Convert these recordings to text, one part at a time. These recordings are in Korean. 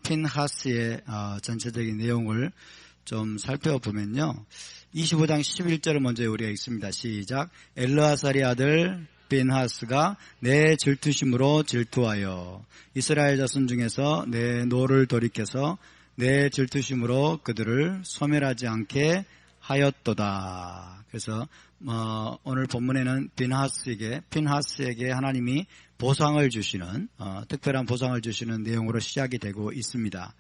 핀하스의 전체적인 내용을 좀 살펴보면요. 25장 11절을 먼저 우리가 읽습니다. 시작. 엘르아살의 아들 핀하스가 내 질투심으로 질투하여 이스라엘 자손 중에서 내 노를 돌이켜서 내 질투심으로 그들을 소멸하지 않게 하였도다. 그래서 오늘 본문에는 핀하스에게 하나님이 보상을 주시는 특별한 보상을 주시는 내용으로 시작이 되고 있습니다.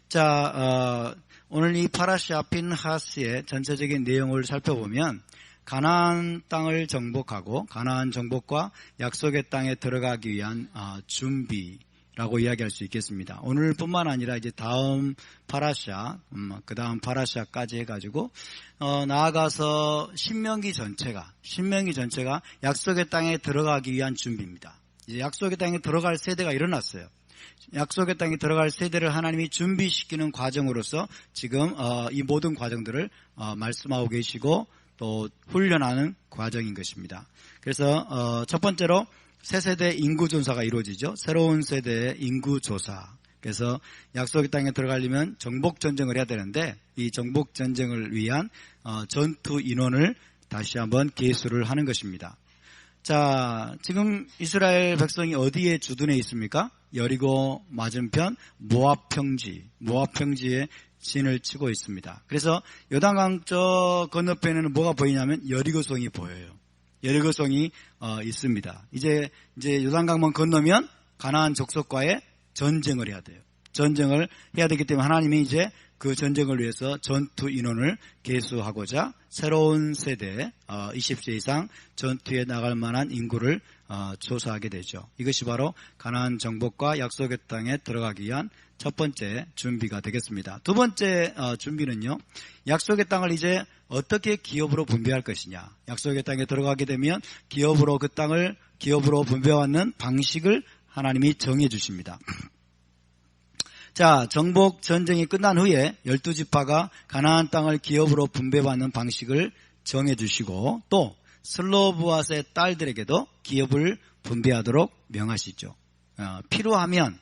자, 오늘 이 파라샤 핀하스의 전체적인 내용을 살펴보면 가나안 땅을 정복하고 가나안 정복과 약속의 땅에 들어가기 위한 준비라고 이야기할 수 있겠습니다. 오늘뿐만 아니라 이제 다음 파라샤, 그 다음 파라샤까지 해가지고 나아가서 신명기 전체가 약속의 땅에 들어가기 위한 준비입니다. 이제 약속의 땅에 들어갈 세대가 일어났어요. 약속의 땅에 들어갈 세대를 하나님이 준비시키는 과정으로서 지금 이 모든 과정들을 말씀하고 계시고 또 훈련하는 과정인 것입니다. 그래서 첫 번째로 새 세대 인구조사가 이루어지죠. 새로운 세대의 인구조사. 그래서 약속의 땅에 들어가려면 정복전쟁을 해야 되는데 이 정복전쟁을 위한 전투 인원을 다시 한번 계수를 하는 것입니다. 자, 지금 이스라엘 백성이 어디에 주둔해 있습니까? 여리고 맞은편 모압 평지에 진을 치고 있습니다. 그래서 요단강 저 건너편에는 뭐가 보이냐면 여리고성이 보여요. 여리고성이 있습니다. 이제 요단강만 건너면 가나안 족속과의 전쟁을 해야 돼요. 전쟁을 해야 되기 때문에 하나님이 이제 그 전쟁을 위해서 전투 인원을 계수하고자 새로운 세대 20세 이상 전투에 나갈 만한 인구를 조사하게 되죠. 이것이 바로 가나안 정복과 약속의 땅에 들어가기 위한 첫 번째 준비가 되겠습니다. 두 번째 준비는요. 약속의 땅을 이제 어떻게 기업으로 분배할 것이냐. 약속의 땅에 들어가게 되면 기업으로 그 땅을 기업으로 분배하는 방식을 하나님이 정해 주십니다. 자, 정복 전쟁이 끝난 후에 12지파가 가나안 땅을 기업으로 분배받는 방식을 정해 주시고 또 슬로브앗의 딸들에게도 기업을 분배하도록 명하시죠. 필요하면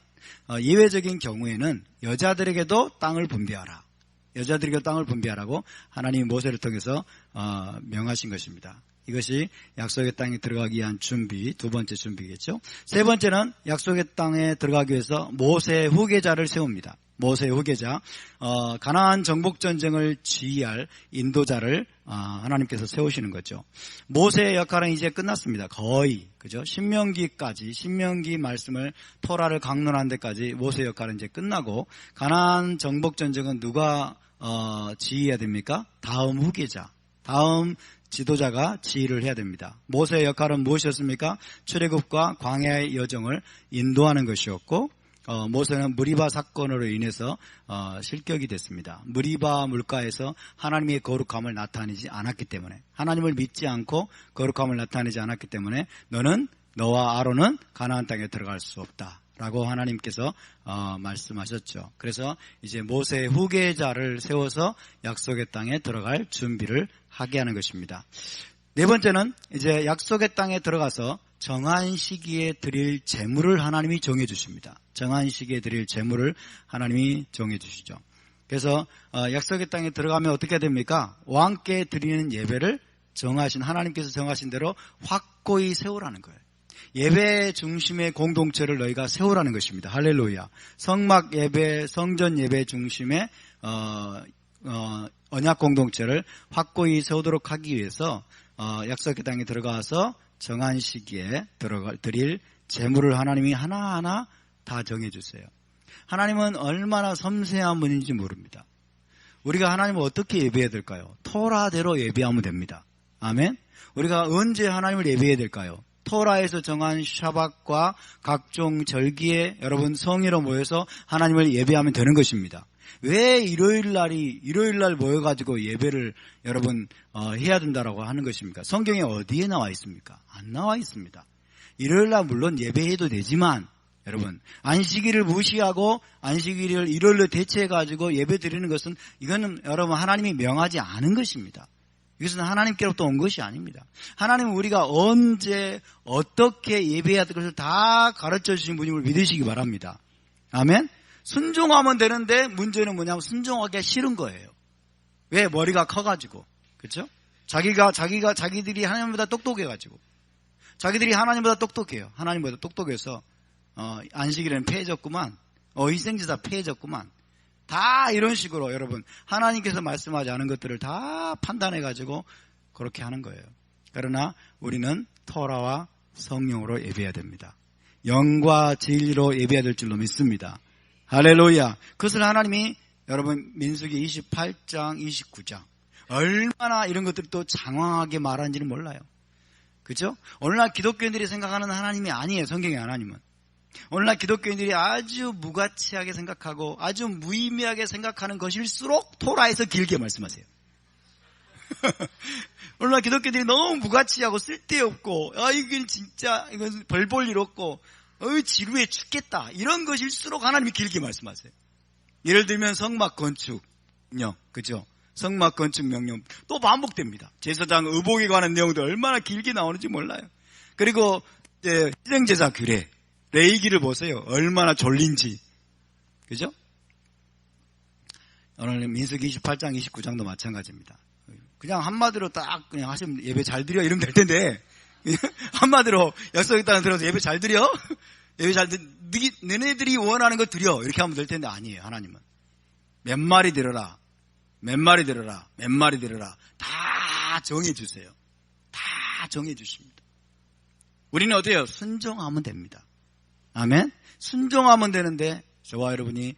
예외적인 경우에는 여자들에게도 땅을 분배하라. 여자들에게 땅을 분배하라고 하나님이 모세를 통해서 명하신 것입니다. 이것이 약속의 땅에 들어가기 위한 준비, 두 번째 준비겠죠. 세 번째는 약속의 땅에 들어가기 위해서 모세의 후계자를 세웁니다. 모세의 후계자, 가나안 정복전쟁을 지휘할 인도자를 하나님께서 세우시는 거죠. 모세의 역할은 이제 끝났습니다. 거의, 그죠? 신명기 말씀을 토라를 강론한 데까지 모세의 역할은 이제 끝나고 가나안 정복전쟁은 누가 지휘해야 됩니까? 다음 후계자, 다음 지도자가 지휘를 해야 됩니다. 모세의 역할은 무엇이었습니까? 출애굽과 광야의 여정을 인도하는 것이었고 모세는 무리바 사건으로 인해서 실격이 됐습니다. 무리바 물가에서 하나님의 거룩함을 나타내지 않았기 때문에 하나님을 믿지 않고 거룩함을 나타내지 않았기 때문에 너와 아론은 가나안 땅에 들어갈 수 없다 라고 하나님께서 말씀하셨죠. 그래서 이제 모세의 후계자를 세워서 약속의 땅에 들어갈 준비를 하게 하는 것입니다. 네 번째는 이제 약속의 땅에 들어가서 정한 시기에 드릴 제물을 하나님이 정해 주십니다. 정한 시기에 드릴 제물을 하나님이 정해 주시죠. 그래서 약속의 땅에 들어가면 어떻게 됩니까? 왕께 드리는 예배를 하나님께서 정하신 대로 확고히 세우라는 거예요. 예배 중심의 공동체를 너희가 세우라는 것입니다. 할렐루야. 성막 예배, 성전 예배 중심의 언약 공동체를 확고히 세우도록 하기 위해서 약속의 땅에 들어가서 정한 시기에 드릴 제물을 하나님이 하나하나 다 정해주세요. 하나님은 얼마나 섬세한 분인지 모릅니다. 우리가 하나님을 어떻게 예배해야 될까요? 토라대로 예배하면 됩니다. 아멘. 우리가 언제 하나님을 예배해야 될까요? 토라에서 정한 샤밧과 각종 절기에 여러분 성회로 모여서 하나님을 예배하면 되는 것입니다. 왜 일요일날 모여가지고 예배를 여러분 해야 된다라고 하는 것입니까? 성경에 어디에 나와 있습니까? 안 나와 있습니다. 일요일날 물론 예배해도 되지만 여러분 안식일을 무시하고 안식일을 일요일로 대체해가지고 예배 드리는 것은 이거는 여러분 하나님이 명하지 않은 것입니다. 이것은 하나님께로부터 온 것이 아닙니다. 하나님은 우리가 언제 어떻게 예배해야 될 것을 다 가르쳐 주신 분임을 믿으시기 바랍니다. 아멘. 순종하면 되는데 문제는 뭐냐면 순종하기가 싫은 거예요. 왜? 머리가 커가지고. 그렇죠? 자기들이 하나님보다 똑똑해가지고. 자기들이 하나님보다 똑똑해요. 하나님보다 똑똑해서 안식일에는 폐해졌구만. 희생제사 폐해졌구만. 다 이런 식으로 여러분 하나님께서 말씀하지 않은 것들을 다 판단해가지고 그렇게 하는 거예요. 그러나 우리는 토라와 성령으로 예배해야 됩니다. 영과 진리로 예배해야 될 줄로 믿습니다. 할렐루야. 그것을 하나님이 여러분 민수기 28장 29장 얼마나 이런 것들을 또 장황하게 말하는지는 몰라요. 그렇죠? 오늘날 기독교인들이 생각하는 하나님이 아니에요. 성경의 하나님은. 오늘날 기독교인들이 아주 무가치하게 생각하고 아주 무의미하게 생각하는 것일수록 토라에서 길게 말씀하세요. 오늘날 기독교인들이 너무 무가치하고 쓸데없고 이건 진짜 이건 벌 볼 일 없고 지루해 죽겠다 이런 것일수록 하나님이 길게 말씀하세요. 예를 들면 성막 건축령, 그죠? 성막 건축 명령 또 반복됩니다. 제사장 의복에 관한 내용도 얼마나 길게 나오는지 몰라요. 그리고 희생제사 규례 레위기를 보세요. 얼마나 졸린지. 그죠? 오늘 민수기 28장 29장도 마찬가지입니다. 그냥 한마디로 딱 그냥 하시면 예배 잘 드려 이러면 될 텐데 한마디로 약속의 땅에 들어서 예배 잘 드려? 예배 잘 드려? 너네들이 원하는 거 드려 이렇게 하면 될 텐데 아니에요. 하나님은 몇 마리 들어라 몇 마리 들어라 몇 마리 들어라 다 정해주세요. 다 정해주십니다. 우리는 어때요? 순종하면 됩니다. 아멘. 순종하면 되는데 저와 여러분이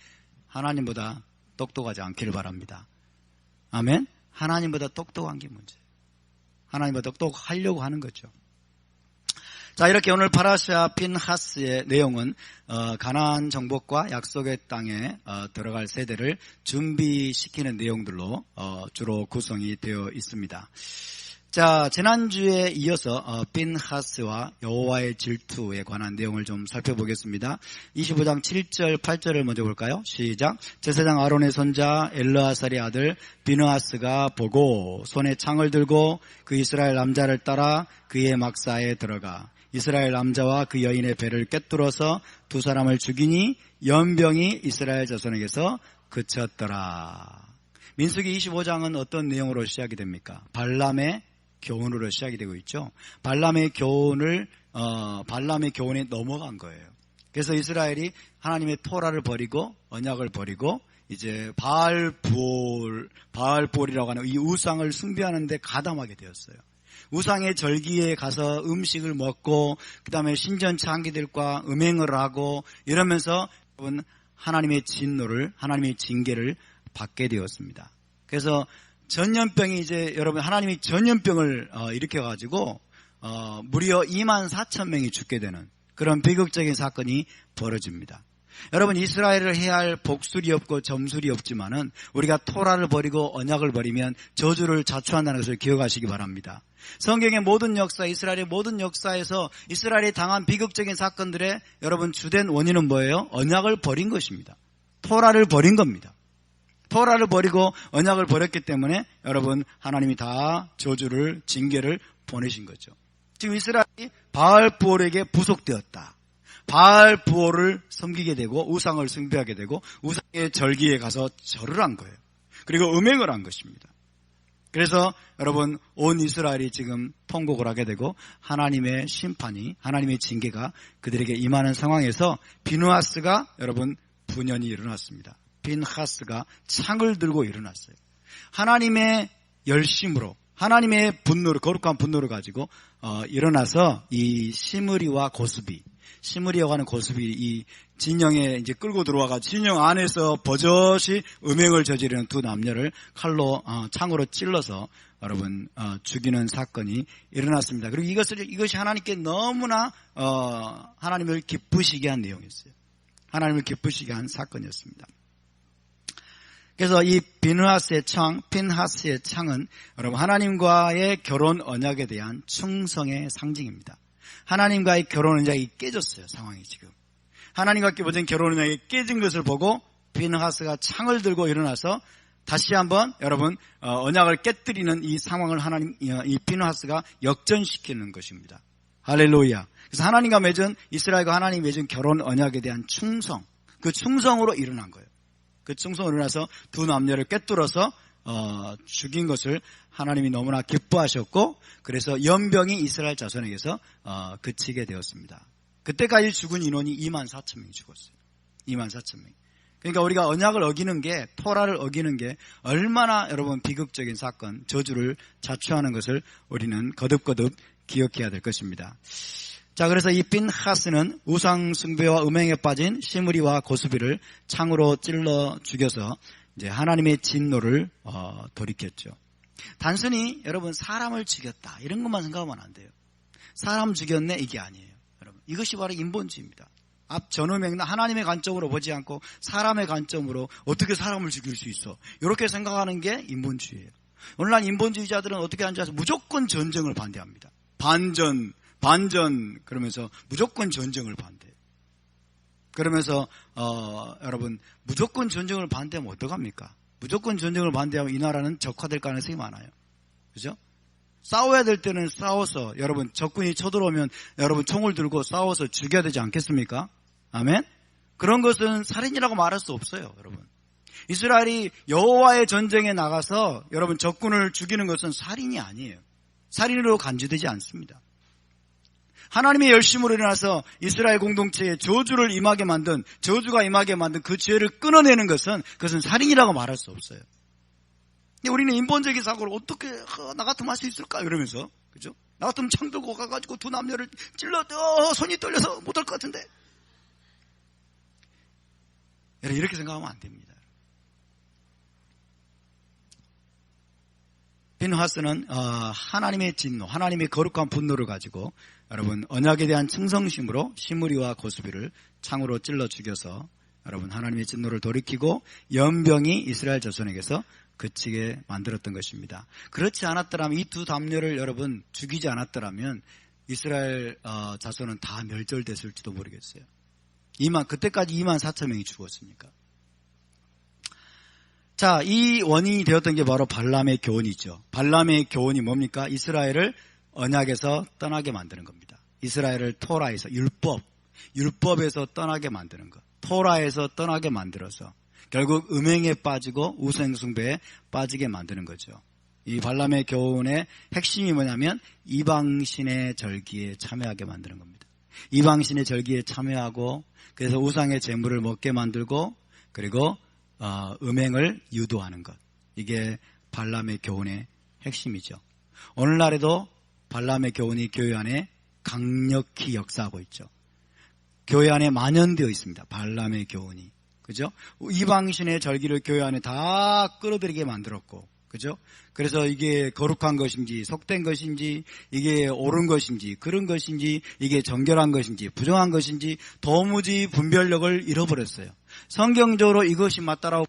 하나님보다 똑똑하지 않기를 바랍니다. 아멘. 하나님보다 똑똑한 게 문제예요. 하나님보다 똑똑하려고 하는 거죠. 자, 이렇게 오늘 파라샤 핀하스의 내용은 가나안 정복과 약속의 땅에 들어갈 세대를 준비시키는 내용들로 주로 구성이 되어 있습니다. 자, 지난주에 이어서 핀하스와 여호와의 질투에 관한 내용을 좀 살펴보겠습니다. 25장 7절 8절을 먼저 볼까요? 시작. 제사장 아론의 손자 엘르아살의 아들 핀하스가 보고 손에 창을 들고 그 이스라엘 남자를 따라 그의 막사에 들어가 이스라엘 남자와 그 여인의 배를 꿰뚫어서 두 사람을 죽이니 연병이 이스라엘 자손에게서 그쳤더라. 민수기 25장은 어떤 내용으로 시작이 됩니까? 발람의 교훈으로 시작이 되고 있죠. 발람의 교훈에 넘어간 거예요. 그래서 이스라엘이 하나님의 토라를 버리고 언약을 버리고 이제 바알볼이라고 하는 이 우상을 숭배하는데 가담하게 되었어요. 우상의 절기에 가서 음식을 먹고 그 다음에 신전창기들과 음행을 하고 이러면서 하나님의 진노를 하나님의 징계를 받게 되었습니다. 그래서 전염병이 이제 여러분 하나님이 전염병을 일으켜가지고 무려 24,000명이 죽게 되는 그런 비극적인 사건이 벌어집니다. 여러분 이스라엘을 해야 할 복술이 없고 점술이 없지만은 우리가 토라를 버리고 언약을 버리면 저주를 자초한다는 것을 기억하시기 바랍니다. 성경의 모든 역사, 이스라엘의 모든 역사에서 이스라엘이 당한 비극적인 사건들의 여러분 주된 원인은 뭐예요? 언약을 버린 것입니다. 토라를 버린 겁니다. 토라를 버리고 언약을 버렸기 때문에 여러분 하나님이 다 저주를 징계를 보내신 거죠. 지금 이스라엘이 바알부올에게 부속되었다. 바알부올을 섬기게 되고 우상을 숭배하게 되고 우상의 절기에 가서 절을 한 거예요. 그리고 음행을 한 것입니다. 그래서 여러분 온 이스라엘이 지금 통곡을 하게 되고 하나님의 심판이 하나님의 징계가 그들에게 임하는 상황에서 빈하스가 여러분 분연이 일어났습니다. 빈하스가 창을 들고 일어났어요. 하나님의 열심으로 하나님의 분노를 거룩한 분노를 가지고 일어나서 이 시므리와 고스비 시므리라고 하는 고스비 이 진영에 이제 끌고 들어와가 진영 안에서 버젓이 음행을 저지르는 두 남녀를 칼로 창으로 찔러서 여러분 죽이는 사건이 일어났습니다. 그리고 이것이 하나님께 너무나 하나님을 기쁘시게 한 내용이었어요. 하나님을 기쁘시게 한 사건이었습니다. 그래서 이 핀하스의 창은 여러분 하나님과의 결혼 언약에 대한 충성의 상징입니다. 하나님과의 결혼 언약이 깨졌어요. 상황이 지금. 하나님과 깨진 결혼 언약이 깨진 것을 보고 핀하스가 창을 들고 일어나서 다시 한번 여러분 언약을 깨뜨리는 이 상황을 이 핀하스가 역전시키는 것입니다. 할렐루야. 그래서 하나님과 맺은 이스라엘과 하나님이 맺은 결혼 언약에 대한 충성, 그 충성으로 일어난 거예요. 그 충성으로 일어나서 두 남녀를 꿰뚫어서 죽인 것을 하나님이 너무나 기뻐하셨고, 그래서 연병이 이스라엘 자손에게서 그치게 되었습니다. 그때까지 죽은 인원이 24,000명이 죽었어요. 24,000명. 그러니까 우리가 언약을 어기는 게, 토라를 어기는 게 얼마나 여러분 비극적인 사건, 저주를 자초하는 것을 우리는 거듭거듭 기억해야 될 것입니다. 자, 그래서 이 핀하스는 우상 숭배와 음행에 빠진 시므리와 고스비를 창으로 찔러 죽여서 이제 하나님의 진노를 돌이켰죠. 단순히 여러분 사람을 죽였다 이런 것만 생각하면 안 돼요. 사람 죽였네 이게 아니에요. 여러분 이것이 바로 인본주의입니다. 앞 전후명나 하나님의 관점으로 보지 않고 사람의 관점으로 어떻게 사람을 죽일 수 있어, 이렇게 생각하는 게 인본주의예요. 오늘날 인본주의자들은 어떻게 하는지 아세요? 무조건 전쟁을 반대합니다. 반전 그러면서 무조건 전쟁을 반대해요. 그러면서 여러분 무조건 전쟁을 반대하면 어떡합니까? 무조건 전쟁을 반대하면 이 나라는 적화될 가능성이 많아요. 그죠? 싸워야 될 때는 싸워서, 여러분 적군이 쳐들어오면 여러분 총을 들고 싸워서 죽여야 되지 않겠습니까? 아멘? 그런 것은 살인이라고 말할 수 없어요. 여러분 이스라엘이 여호와의 전쟁에 나가서 여러분 적군을 죽이는 것은 살인이 아니에요. 살인으로 간주되지 않습니다. 하나님의 열심으로 일어나서 이스라엘 공동체에 저주가 임하게 만든 그 죄를 끊어내는 것은, 그것은 살인이라고 말할 수 없어요. 근데 우리는 인본적인 사고를 어떻게 나 같으면 할 수 있을까 이러면서, 그죠? 나 같으면 창 들고 가가지고 두 남녀를 찔러 손이 떨려서 못할 것 같은데, 여러분 이렇게 생각하면 안 됩니다. 핀하스는 하나님의 진노, 하나님의 거룩한 분노를 가지고 여러분 언약에 대한 충성심으로 시므리와 고스비를 창으로 찔러 죽여서 여러분 하나님의 진노를 돌이키고 연병이 이스라엘 자손에게서 그치게 만들었던 것입니다. 그렇지 않았더라면, 이 두 남녀를 여러분 죽이지 않았더라면 이스라엘 자손은 다 멸절됐을지도 모르겠어요. 그때까지 24,000명이 죽었으니까. 자, 이 원인이 되었던 게 바로 발람의 교훈이죠. 발람의 교훈이 뭡니까? 이스라엘을 언약에서 떠나게 만드는 겁니다. 이스라엘을 토라에서, 율법에서 떠나게 만드는 것. 토라에서 떠나게 만들어서 결국 음행에 빠지고 우상숭배에 빠지게 만드는 거죠. 이 발람의 교훈의 핵심이 뭐냐면 이방신의 절기에 참여하게 만드는 겁니다. 이방신의 절기에 참여하고, 그래서 우상의 제물을 먹게 만들고, 그리고 음행을 유도하는 것. 이게 발람의 교훈의 핵심이죠. 오늘날에도 발람의 교훈이 교회 안에 강력히 역사하고 있죠. 교회 안에 만연되어 있습니다. 발람의 교훈이. 그죠? 이방신의 절기를 교회 안에 다 끌어들이게 만들었고, 그죠? 그래서 이게 거룩한 것인지, 속된 것인지, 이게 옳은 것인지, 그런 것인지, 이게 정결한 것인지, 부정한 것인지, 도무지 분별력을 잃어버렸어요. 성경적으로 이것이 맞다라고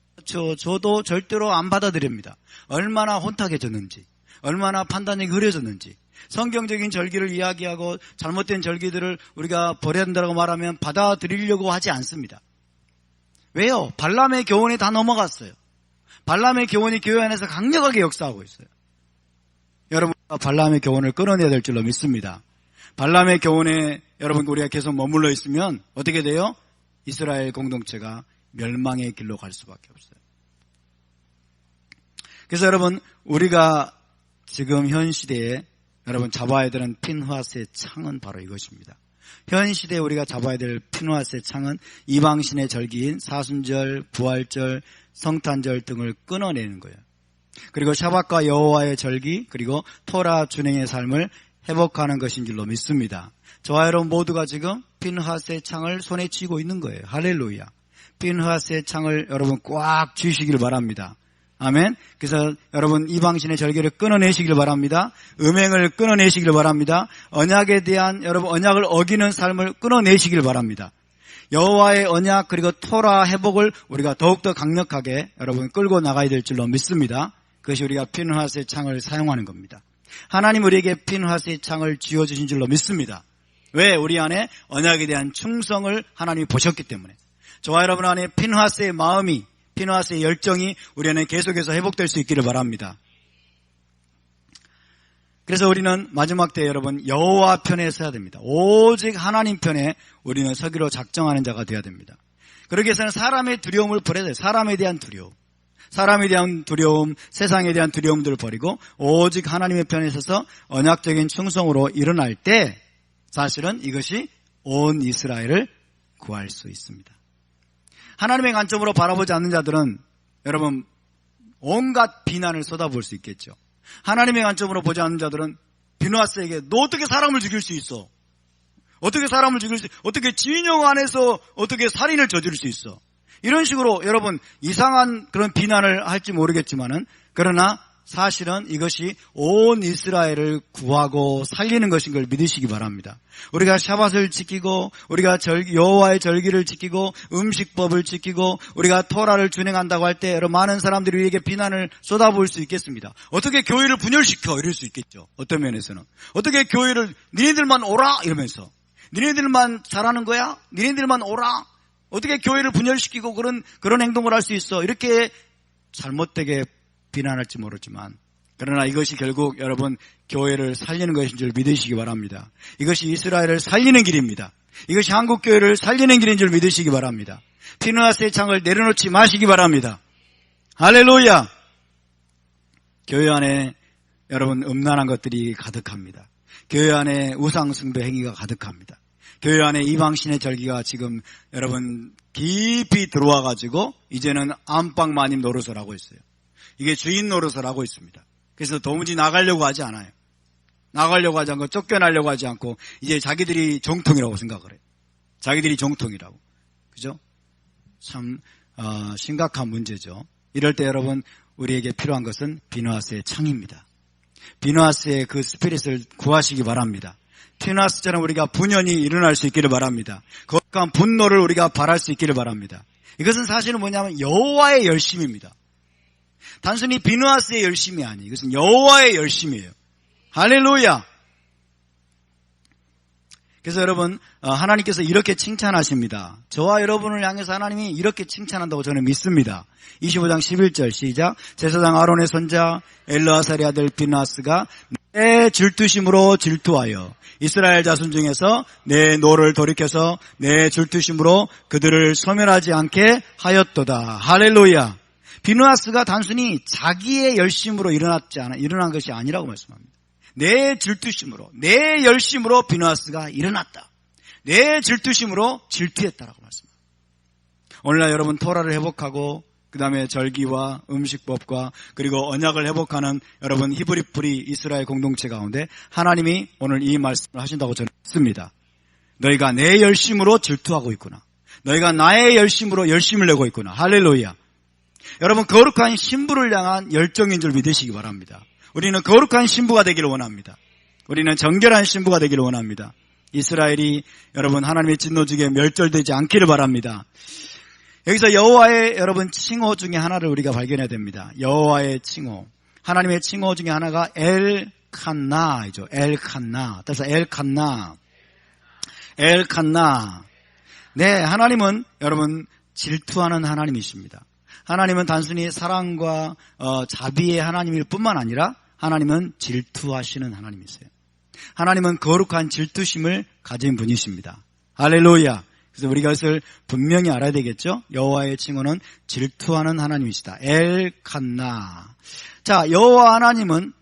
저도 절대로 안 받아들입니다. 얼마나 혼탁해졌는지, 얼마나 판단력이 흐려졌는지. 성경적인 절기를 이야기하고 잘못된 절기들을 우리가 버려야 된다고 말하면 받아들이려고 하지 않습니다. 왜요? 발람의 교훈에 다 넘어갔어요. 발람의 교훈이 교회 안에서 강력하게 역사하고 있어요. 여러분, 발람의 교훈을 끊어내야 될 줄로 믿습니다. 발람의 교훈에 여러분 우리가 계속 머물러 있으면 어떻게 돼요? 이스라엘 공동체가 멸망의 길로 갈 수밖에 없어요. 그래서 여러분, 우리가 지금 현 시대에 여러분 잡아야 되는 핀하스의 창은 바로 이것입니다. 현 시대에 우리가 잡아야 될 핀하스의 창은 이방신의 절기인 사순절, 부활절, 성탄절 등을 끊어내는 거예요. 그리고 샤밧과 여호와의 절기, 그리고 토라 준행의 삶을 회복하는 것인 줄로 믿습니다. 저와 여러분 모두가 지금 핀하스의 창을 손에 쥐고 있는 거예요. 할렐루야. 핀하스의 창을 여러분 꽉 쥐시길 바랍니다. 아멘. 그래서 여러분 이방신의 절기를 끊어내시길 바랍니다. 음행을 끊어내시길 바랍니다. 언약에 대한 여러분 언약을 어기는 삶을 끊어내시길 바랍니다. 여호와의 언약 그리고 토라 회복을 우리가 더욱더 강력하게 여러분 끌고 나가야 될 줄로 믿습니다. 그것이 우리가 핀하스의 창을 사용하는 겁니다. 하나님 우리에게 핀하스의 창을 쥐어주신 줄로 믿습니다. 왜? 우리 안에 언약에 대한 충성을 하나님이 보셨기 때문에. 저와 여러분 안에 핀하스의 마음이, 핀하스의 열정이 우리 안에 계속해서 회복될 수 있기를 바랍니다. 그래서 우리는 마지막 때 여러분 여호와 편에 서야 됩니다. 오직 하나님 편에 우리는 서기로 작정하는 자가 되어야 됩니다. 그러기 위해서는 사람의 두려움을 버려야 돼요. 사람에 대한 두려움. 사람에 대한 두려움, 세상에 대한 두려움들을 버리고 오직 하나님의 편에 서서 언약적인 충성으로 일어날 때 사실은 이것이 온 이스라엘을 구할 수 있습니다. 하나님의 관점으로 바라보지 않는 자들은 여러분 온갖 비난을 쏟아부을 수 있겠죠. 하나님의 관점으로 보지 않는 자들은 비누아스에게 너 어떻게 사람을 죽일 수 있어? 어떻게 사람을 죽일 수 있어? 어떻게 진영 안에서 어떻게 살인을 저지를 수 있어? 이런 식으로 여러분 이상한 그런 비난을 할지 모르겠지만은 그러나 사실은 이것이 온 이스라엘을 구하고 살리는 것인 걸 믿으시기 바랍니다. 우리가 샤밧을 지키고 우리가 여호와의 절기를 지키고 음식법을 지키고 우리가 토라를 준행한다고 할 때 여러분 많은 사람들이 우리에게 비난을 쏟아부을 수 있겠습니다. 어떻게 교회를 분열시켜 이럴 수 있겠죠. 어떤 면에서는 어떻게 교회를 니네들만 오라 이러면서 니네들만 잘하는 거야? 니네들만 오라? 어떻게 교회를 분열시키고 그런 행동을 할 수 있어? 이렇게 잘못되게 비난할지 모르지만 그러나 이것이 결국 여러분 교회를 살리는 것인 줄 믿으시기 바랍니다. 이것이 이스라엘을 살리는 길입니다. 이것이 한국교회를 살리는 길인 줄 믿으시기 바랍니다. 피느하스의 창을 내려놓지 마시기 바랍니다. 할렐루야. 교회 안에 여러분 음란한 것들이 가득합니다. 교회 안에 우상숭배 행위가 가득합니다. 교회 안에 이방신의 절기가 지금 여러분 깊이 들어와 가지고 이제는 안방 마님 노릇을 하고 있어요. 이게 주인 노릇을 하고 있습니다. 그래서 도무지 나가려고 하지 않아요. 나가려고 하지 않고 쫓겨나려고 하지 않고 이제 자기들이 정통이라고 생각을 해요. 자기들이 정통이라고. 그죠? 참 심각한 문제죠. 이럴 때 여러분 우리에게 필요한 것은 비누아스의 창입니다. 비누아스의 그 스피릿을 구하시기 바랍니다. 피누아스처럼 우리가 분연히 일어날 수 있기를 바랍니다. 거룩한 분노를 우리가 발할 수 있기를 바랍니다. 이것은 사실은 뭐냐면 여호와의 열심입니다. 단순히 비누아스의 열심이 아니에요. 이것은 여호와의 열심이에요. 할렐루야. 그래서 여러분 하나님께서 이렇게 칭찬하십니다. 저와 여러분을 향해서 하나님이 이렇게 칭찬한다고 저는 믿습니다. 25장 11절 시작. 제사장 아론의 손자 엘르아살의 아들 비누아스가 내 질투심으로 질투하여 이스라엘 자손 중에서 내 노를 돌이켜서 내 질투심으로 그들을 소멸하지 않게 하였도다. 할렐루야. 비누아스가 단순히 자기의 열심으로 일어난 것이 아니라고 말씀합니다. 내 질투심으로, 내 열심으로 비누아스가 일어났다. 내 질투심으로 질투했다라고 말씀합니다. 오늘날 여러분 토라를 회복하고 그 다음에 절기와 음식법과 그리고 언약을 회복하는 여러분 히브리 이스라엘 공동체 가운데 하나님이 오늘 이 말씀을 하신다고 저는 믿습니다. 너희가 내 열심으로 질투하고 있구나. 너희가 나의 열심으로 열심을 내고 있구나. 할렐루야. 여러분 거룩한 신부를 향한 열정인 줄 믿으시기 바랍니다. 우리는 거룩한 신부가 되기를 원합니다. 우리는 정결한 신부가 되기를 원합니다. 이스라엘이 여러분 하나님의 진노직에 멸절되지 않기를 바랍니다. 여기서 여호와의 여러분 칭호 중에 하나를 우리가 발견해야 됩니다. 여호와의 칭호. 하나님의 칭호 중에 하나가 엘칸나이죠. 엘칸나. 따라서 엘칸나. 엘칸나. 네, 하나님은 여러분 질투하는 하나님이십니다. 하나님은 단순히 사랑과 자비의 하나님일 뿐만 아니라 하나님은 질투하시는 하나님이세요. 하나님은 거룩한 질투심을 가진 분이십니다. 할렐루야. 그래서 우리가 이것을 분명히 알아야 되겠죠. 여호와의 칭호는 질투하는 하나님이시다. 엘칸나. 자, 여호와 하나님은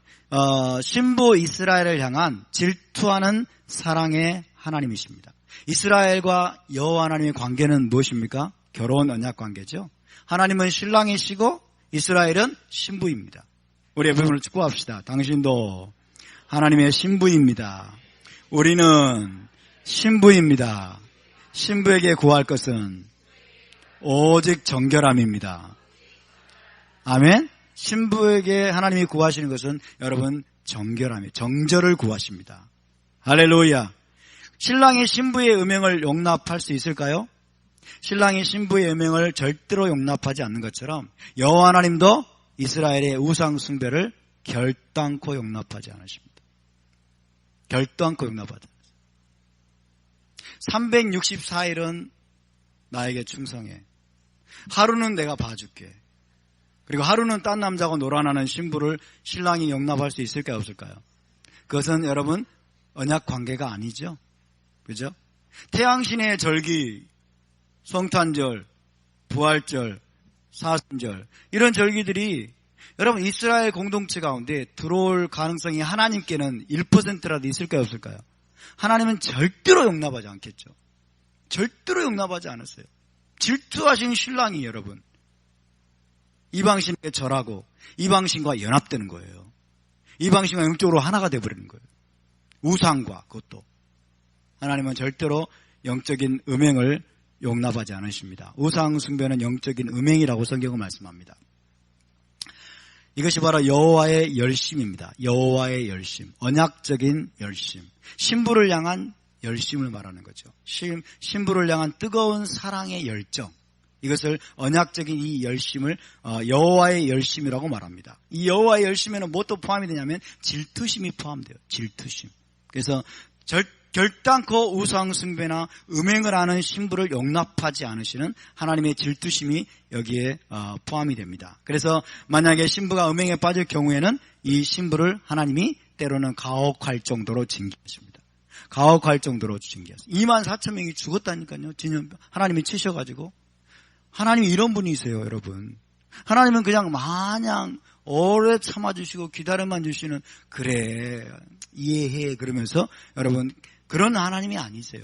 신부 이스라엘을 향한 질투하는 사랑의 하나님이십니다. 이스라엘과 여호와 하나님의 관계는 무엇입니까? 결혼 언약 관계죠. 하나님은 신랑이시고 이스라엘은 신부입니다. 우리 여러분을 축복합시다. 당신도 하나님의 신부입니다. 우리는 신부입니다. 신부에게 구할 것은 오직 정결함입니다. 아멘. 신부에게 하나님이 구하시는 것은 여러분 정결함이에요. 정절을 구하십니다. 할렐루야. 신랑이 신부의 음행을 용납할 수 있을까요? 신랑이 신부의 음행을 절대로 용납하지 않는 것처럼 여호와 하나님도 이스라엘의 우상 숭배를 결단코 용납하지 않으십니다. 결단코 용납하지 않으십니다. 364일은 나에게 충성해. 하루는 내가 봐줄게. 그리고 하루는 딴 남자하고 놀아나는 신부를 신랑이 용납할 수 있을까요? 없을까요? 그것은 여러분 언약 관계가 아니죠. 그죠? 태양신의 절기, 성탄절, 부활절, 사순절 이런 절기들이 여러분 이스라엘 공동체 가운데 들어올 가능성이 하나님께는 1%라도 있을까요 없을까요? 하나님은 절대로 용납하지 않겠죠. 절대로 용납하지 않았어요. 질투하신 신랑이 여러분 이방신에게 절하고 이방신과 연합되는 거예요. 이방신과 영적으로 하나가 되어버리는 거예요. 우상과 그것도. 하나님은 절대로 영적인 음행을 용납하지 않으십니다. 우상 숭배는 영적인 음행이라고 성경은 말씀합니다. 이것이 바로 여호와의 열심입니다. 여호와의 열심, 언약적인 열심, 신부를 향한 열심을 말하는 거죠. 신부를 향한 뜨거운 사랑의 열정, 이것을 언약적인 이 열심을 여호와의 열심이라고 말합니다. 이 여호와의 열심에는 무엇도 포함이 되냐면 질투심이 포함돼요. 질투심. 그래서 결단코 우상 숭배나 음행을 하는 신부를 용납하지 않으시는 하나님의 질투심이 여기에 포함이 됩니다. 그래서 만약에 신부가 음행에 빠질 경우에는 이 신부를 하나님이 때로는 가혹할 정도로 징계하십니다. 가혹할 정도로 징계하십니다. 24,000명이 죽었다니까요. 하나님이 치셔가지고. 하나님이 이런 분이세요, 여러분. 하나님은 그냥 마냥 오래 참아주시고 기다려만 주시는, 그래 이해해 그러면서 여러분 그런 하나님이 아니세요.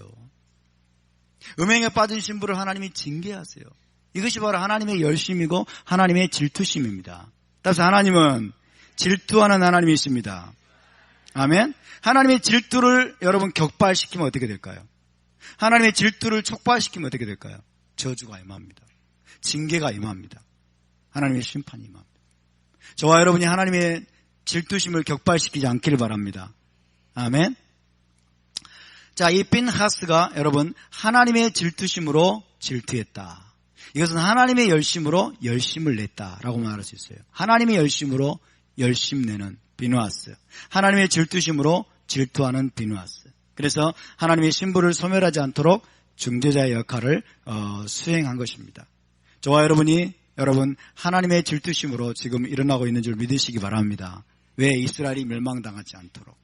음행에 빠진 신부를 하나님이 징계하세요. 이것이 바로 하나님의 열심이고 하나님의 질투심입니다. 따라서 하나님은 질투하는 하나님이십니다. 아멘. 하나님의 질투를 여러분 격발시키면 어떻게 될까요? 하나님의 질투를 촉발시키면 어떻게 될까요? 저주가 임합니다. 징계가 임합니다. 하나님의 심판이 임합니다. 저와 여러분이 하나님의 질투심을 격발시키지 않기를 바랍니다. 아멘. 자, 이 핀하스가 여러분 하나님의 질투심으로 질투했다. 이것은 하나님의 열심으로 열심을 냈다라고 말할 수 있어요. 하나님의 열심으로 열심 내는 핀하스, 하나님의 질투심으로 질투하는 핀하스. 그래서 하나님의 신부를 소멸하지 않도록 중재자의 역할을 수행한 것입니다. 저와 여러분이 여러분 하나님의 질투심으로 지금 일어나고 있는 줄 믿으시기 바랍니다. 왜? 이스라엘이 멸망당하지 않도록,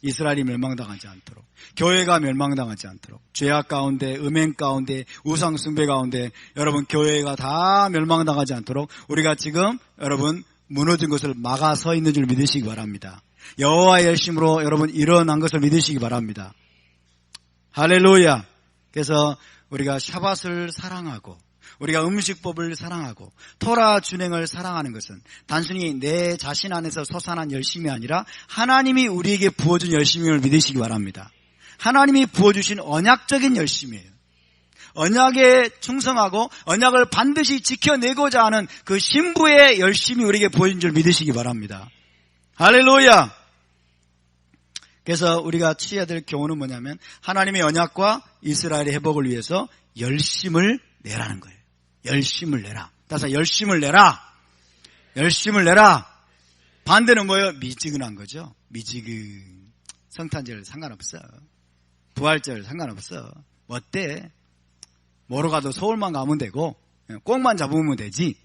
이스라엘이 멸망당하지 않도록, 교회가 멸망당하지 않도록, 죄악 가운데, 음행 가운데, 우상 숭배 가운데 여러분 교회가 다 멸망당하지 않도록 우리가 지금 여러분 무너진 것을 막아 서 있는 줄 믿으시기 바랍니다. 여호와의 열심으로 여러분 일어난 것을 믿으시기 바랍니다. 할렐루야. 그래서 우리가 샤밧을 사랑하고 우리가 음식법을 사랑하고 토라 준행을 사랑하는 것은 단순히 내 자신 안에서 솟아난 열심이 아니라 하나님이 우리에게 부어준 열심임을 믿으시기 바랍니다. 하나님이 부어주신 언약적인 열심이에요. 언약에 충성하고 언약을 반드시 지켜내고자 하는 그 신부의 열심이 우리에게 보여준 줄 믿으시기 바랍니다. 할렐루야. 그래서 우리가 취해야 될 교훈은 뭐냐면 하나님의 언약과 이스라엘의 회복을 위해서 열심을 내라는 거예요. 열심을 내라. 따라서 열심을 내라. 열심을 내라. 반대는 뭐예요? 미지근한 거죠. 미지근. 성탄절 상관없어. 부활절 상관없어. 어때? 뭐로 가도 서울만 가면 되고 꼭만 잡으면 되지.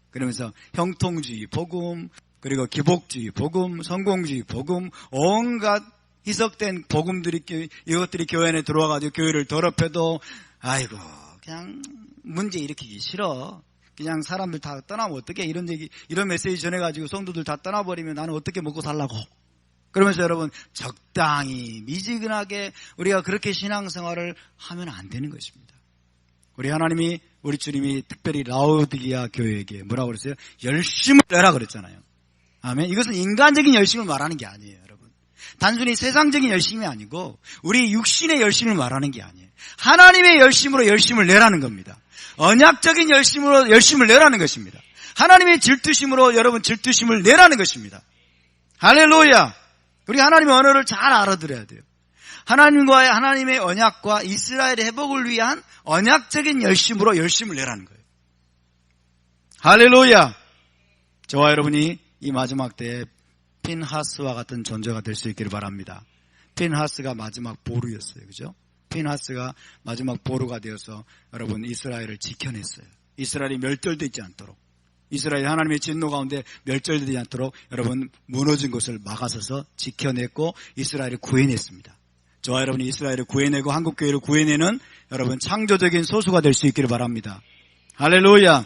그러면서 형통주의 복음, 그리고 기복주의 복음, 성공주의 복음, 온갖 희석된 복음들이, 이것들이 교회 안에 들어와가지고 교회를 더럽혀도 아이고 그냥 문제 일으키기 싫어. 그냥 사람들 다 떠나면 어떻게, 이런 얘기, 이런 메시지 전해가지고 성도들 다 떠나버리면 나는 어떻게 먹고 살라고. 그러면서 여러분 적당히 미지근하게 우리가 그렇게 신앙생활을 하면 안 되는 것입니다. 우리 하나님이, 우리 주님이 특별히 라오디게아 교회에게 뭐라고 그랬어요? 열심을 내라 그랬잖아요. 아멘. 이것은 인간적인 열심을 말하는 게 아니에요, 여러분. 단순히 세상적인 열심이 아니고 우리 육신의 열심을 말하는 게 아니에요. 하나님의 열심으로 열심을 내라는 겁니다. 언약적인 열심으로 열심을 내라는 것입니다. 하나님의 질투심으로 여러분 질투심을 내라는 것입니다. 할렐루야. 우리 하나님의 언어를 잘 알아들어야 돼요. 하나님과의, 하나님의 언약과 이스라엘의 회복을 위한 언약적인 열심으로 열심을 내라는 거예요. 할렐루야. 저와 여러분이 이 마지막 때에 핀하스와 같은 존재가 될 수 있기를 바랍니다. 핀하스가 마지막 보루였어요. 그죠? 핀하스가 마지막 보루가 되어서 여러분 이스라엘을 지켜냈어요. 이스라엘이 멸절되지 않도록, 이스라엘 하나님의 진노 가운데 멸절되지 않도록 여러분 무너진 것을 막아서서 지켜냈고 이스라엘을 구해냈습니다. 저와 여러분이 이스라엘을 구해내고 한국교회를 구해내는 여러분 창조적인 소수가 될 수 있기를 바랍니다. 할렐루야.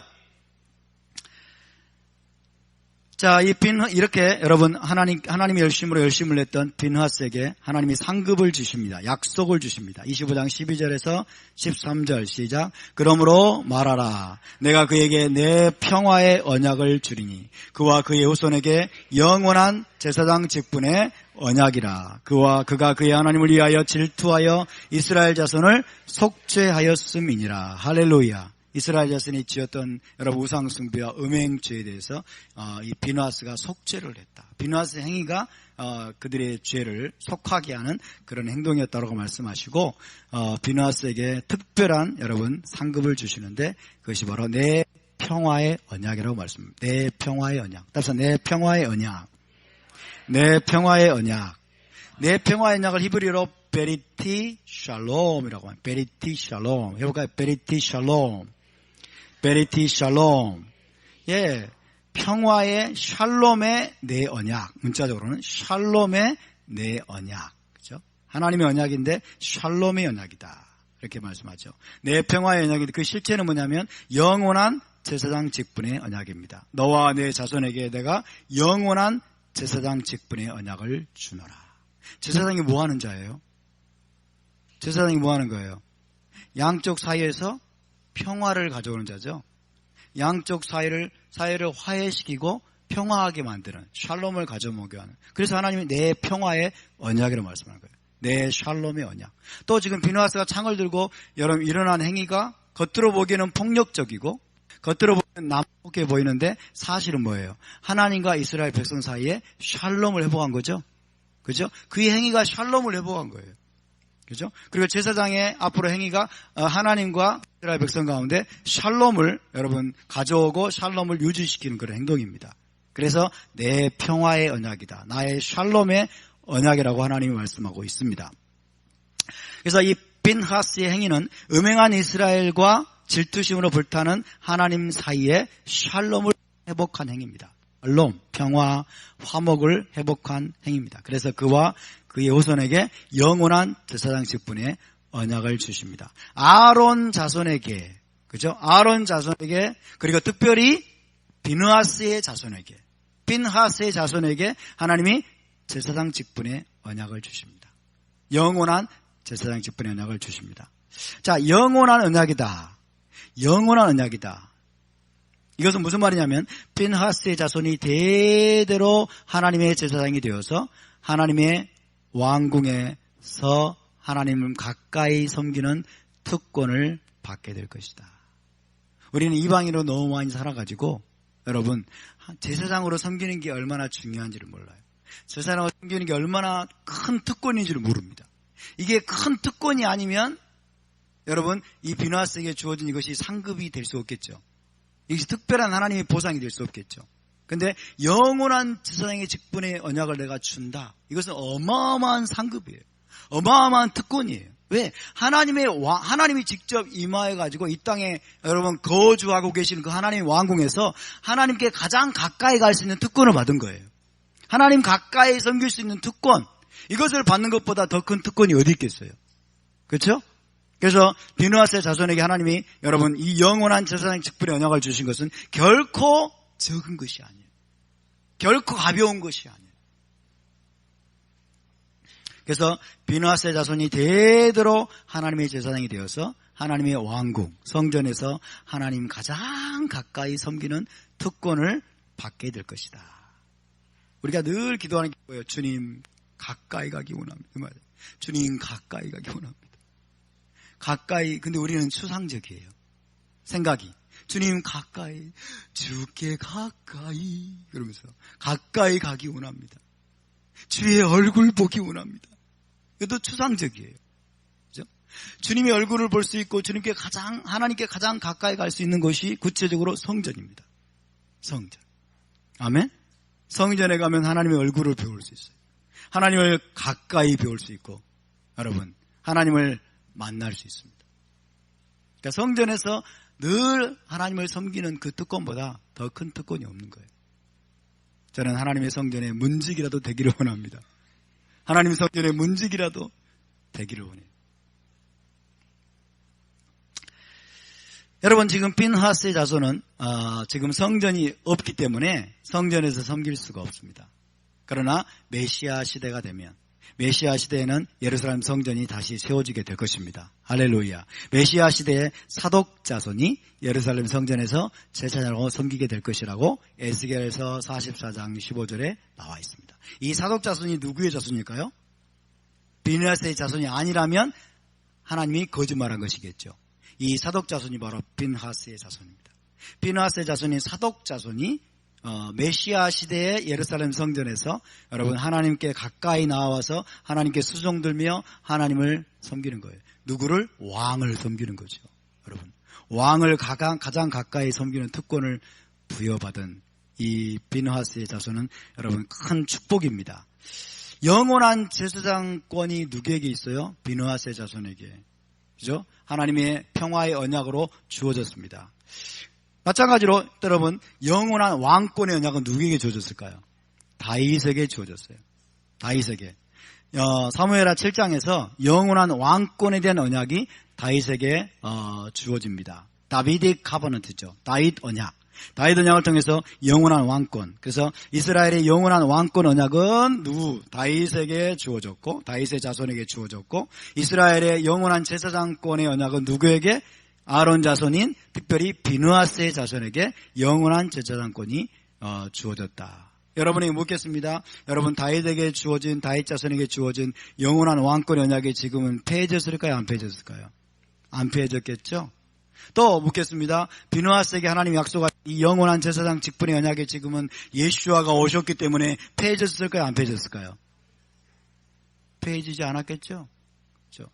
자, 이렇게 여러분 하나님이 열심을 냈던 빈하스에게 하나님이 상급을 주십니다. 약속을 주십니다. 25장 12절에서 13절 시작. 그러므로 말하라. 내가 그에게 내 평화의 언약을 주리니 그와 그의 후손에게 영원한 제사장 직분의 언약이라. 그가 그의 하나님을 위하여 질투하여 이스라엘 자손을 속죄하였음이니라. 할렐루야. 이스라엘 자손이 지었던 여러분 우상 숭배와 음행죄에 대해서 이 빈하스가 속죄를 했다. 빈하스 행위가 그들의 죄를 속하게 하는 그런 행동이었다고 말씀하시고 빈하스에게 특별한 여러분 상급을 주시는데 그것이 바로 내 평화의 언약이라고 말씀합니다. 내 평화의 언약. 따라서 내 평화의 언약. 내 평화의 언약. 내 평화의 언약을 히브리어로 베리티 샬롬이라고 합니다. 베리티 샬롬. 해볼까요? 베리티 샬롬. 베리티 샬롬. 예. 평화의 샬롬의 내 언약. 문자적으로는 샬롬의 내 언약. 그죠? 하나님의 언약인데 샬롬의 언약이다. 이렇게 말씀하죠. 내 평화의 언약인데 그 실체는 뭐냐면 영원한 제사장 직분의 언약입니다. 너와 내 자손에게 내가 영원한 제사장 직분의 언약을 주노라. 제사장이 뭐 하는 자예요? 제사장이 뭐 하는 거예요? 양쪽 사이에서 평화를 가져오는 자죠. 양쪽 사이를 화해시키고 평화하게 만드는 샬롬을 가져오게 하는. 그래서 하나님이 내 평화의 언약이라고 말씀하는 거예요. 내 샬롬의 언약. 또 지금 빈하스가 창을 들고 여러분 일어난 행위가 겉으로 보기에는 폭력적이고 겉으로 보기에는 남북해 보이는데 사실은 뭐예요? 하나님과 이스라엘 백성 사이에 샬롬을 회복한 거죠. 그죠? 그의 행위가 샬롬을 회복한 거예요. 그죠? 그리고 제사장의 앞으로 행위가 하나님과 이스라엘 백성 가운데 샬롬을 여러분 가져오고 샬롬을 유지시키는 그런 행동입니다. 그래서 내 평화의 언약이다. 나의 샬롬의 언약이라고 하나님이 말씀하고 있습니다. 그래서 이 빈하스의 행위는 음행한 이스라엘과 질투심으로 불타는 하나님 사이에 샬롬을 회복한 행위입니다. 샬롬, 평화, 화목을 회복한 행위입니다. 그래서 그와 그의 후손에게 영원한 제사장 직분의 언약을 주십니다. 아론 자손에게, 그죠? 아론 자손에게, 그리고 특별히 빈하스의 자손에게 하나님이 제사장 직분의 언약을 주십니다. 영원한 제사장 직분의 언약을 주십니다. 자, 영원한 언약이다. 영원한 언약이다. 이것은 무슨 말이냐면 빈하스의 자손이 대대로 하나님의 제사장이 되어서 하나님의 왕궁에서 하나님을 가까이 섬기는 특권을 받게 될 것이다. 우리는 이방인으로 너무 많이 살아가지고 여러분 제사장으로 섬기는 게 얼마나 중요한지를 몰라요. 제사장으로 섬기는 게 얼마나 큰 특권인지를 모릅니다. 이게 큰 특권이 아니면 여러분 이 빈하스에게 주어진 이것이 상급이 될 수 없겠죠. 이것이 특별한 하나님의 보상이 될 수 없겠죠. 근데 영원한 제사장의 직분의 언약을 내가 준다. 이것은 어마어마한 상급이에요. 어마어마한 특권이에요. 왜? 하나님이 직접 임하여가지고 이 땅에 여러분 거주하고 계시는 그 하나님의 왕궁에서 하나님께 가장 가까이 갈 수 있는 특권을 받은 거예요. 하나님 가까이 섬길 수 있는 특권. 이것을 받는 것보다 더 큰 특권이 어디 있겠어요? 그렇죠? 그래서 빈하스의 자손에게 하나님이 여러분 이 영원한 제사장 직분의 언약을 주신 것은 결코 적은 것이 아니에요. 결코 가벼운 것이 아니에요. 그래서 빈하스의 자손이 대대로 하나님의 제사장이 되어서 하나님의 왕궁, 성전에서 하나님 가장 가까이 섬기는 특권을 받게 될 것이다. 우리가 늘 기도하는 게 뭐예요? 주님 가까이 가기 원합니다. 그 말이에요. 주님 가까이 가기 원합니다. 가까이, 근데 우리는 추상적이에요. 생각이. 주님 가까이, 주께 가까이, 그러면서 가까이 가기 원합니다. 주의 얼굴 보기 원합니다. 이것도 추상적이에요. 그죠? 주님의 얼굴을 볼 수 있고 하나님께 가장 가까이 갈 수 있는 것이 구체적으로 성전입니다. 성전. 아멘? 성전에 가면 하나님의 얼굴을 배울 수 있어요. 하나님을 가까이 배울 수 있고, 여러분, 하나님을 만날 수 있습니다. 그러니까 성전에서 늘 하나님을 섬기는 그 특권보다 더 큰 특권이 없는 거예요. 저는 하나님의 성전에 문지기라도 되기를 원합니다. 하나님의 성전에 문지기라도 되기를 원해요. 여러분 지금 핀하스의 자손은 지금 성전이 없기 때문에 성전에서 섬길 수가 없습니다. 그러나 메시아 시대가 되면 메시아 시대에는 예루살렘 성전이 다시 세워지게 될 것입니다. 할렐루야. 메시아 시대의 사독 자손이 예루살렘 성전에서 제사장으로 섬기게 될 것이라고 에스겔에서 44장 15절에 나와 있습니다. 이 사독 자손이 누구의 자손일까요? 빈하스의 자손이 아니라면 하나님이 거짓말한 것이겠죠. 이 사독 자손이 바로 빈하스의 자손입니다. 빈하스의 자손이 사독 자손이 메시아 시대의 예루살렘 성전에서 여러분 하나님께 가까이 나와서 하나님께 수종들며 하나님을 섬기는 거예요. 누구를? 왕을 섬기는 거죠. 여러분 왕을 가장 가까이 섬기는 특권을 부여받은 이 빈하스의 자손은 여러분 큰 축복입니다. 영원한 제사장권이 누구에게 있어요? 빈하스의 자손에게. 그죠? 하나님의 평화의 언약으로 주어졌습니다. 마찬가지로 여러분 영원한 왕권의 언약은 누구에게 주어졌을까요? 다윗에게 주어졌어요. 다윗에게. 사무엘하 7장에서 영원한 왕권에 대한 언약이 다윗에게 주어집니다. 다비딕 카버넌트죠. 다윗 언약. 다윗 언약을 통해서 영원한 왕권. 그래서 이스라엘의 영원한 왕권 언약은 누구? 다윗에게 주어졌고 다윗의 자손에게 주어졌고 이스라엘의 영원한 제사장권의 언약은 누구에게? 아론 자손인 특별히 비느하스의 자손에게 영원한 제사장권이 주어졌다. 여러분에게 묻겠습니다. 여러분 다윗에게 주어진 다윗 자손에게 주어진 영원한 왕권 언약이 지금은 폐해졌을까요? 안 폐해졌을까요? 안 폐해졌겠죠? 또 묻겠습니다. 비느하스에게 하나님이 약속한 이 영원한 제사장 직분의 언약이 지금은 예수아가 오셨기 때문에 폐해졌을까요? 안 폐해졌을까요? 폐해지지 않았겠죠? 그렇죠?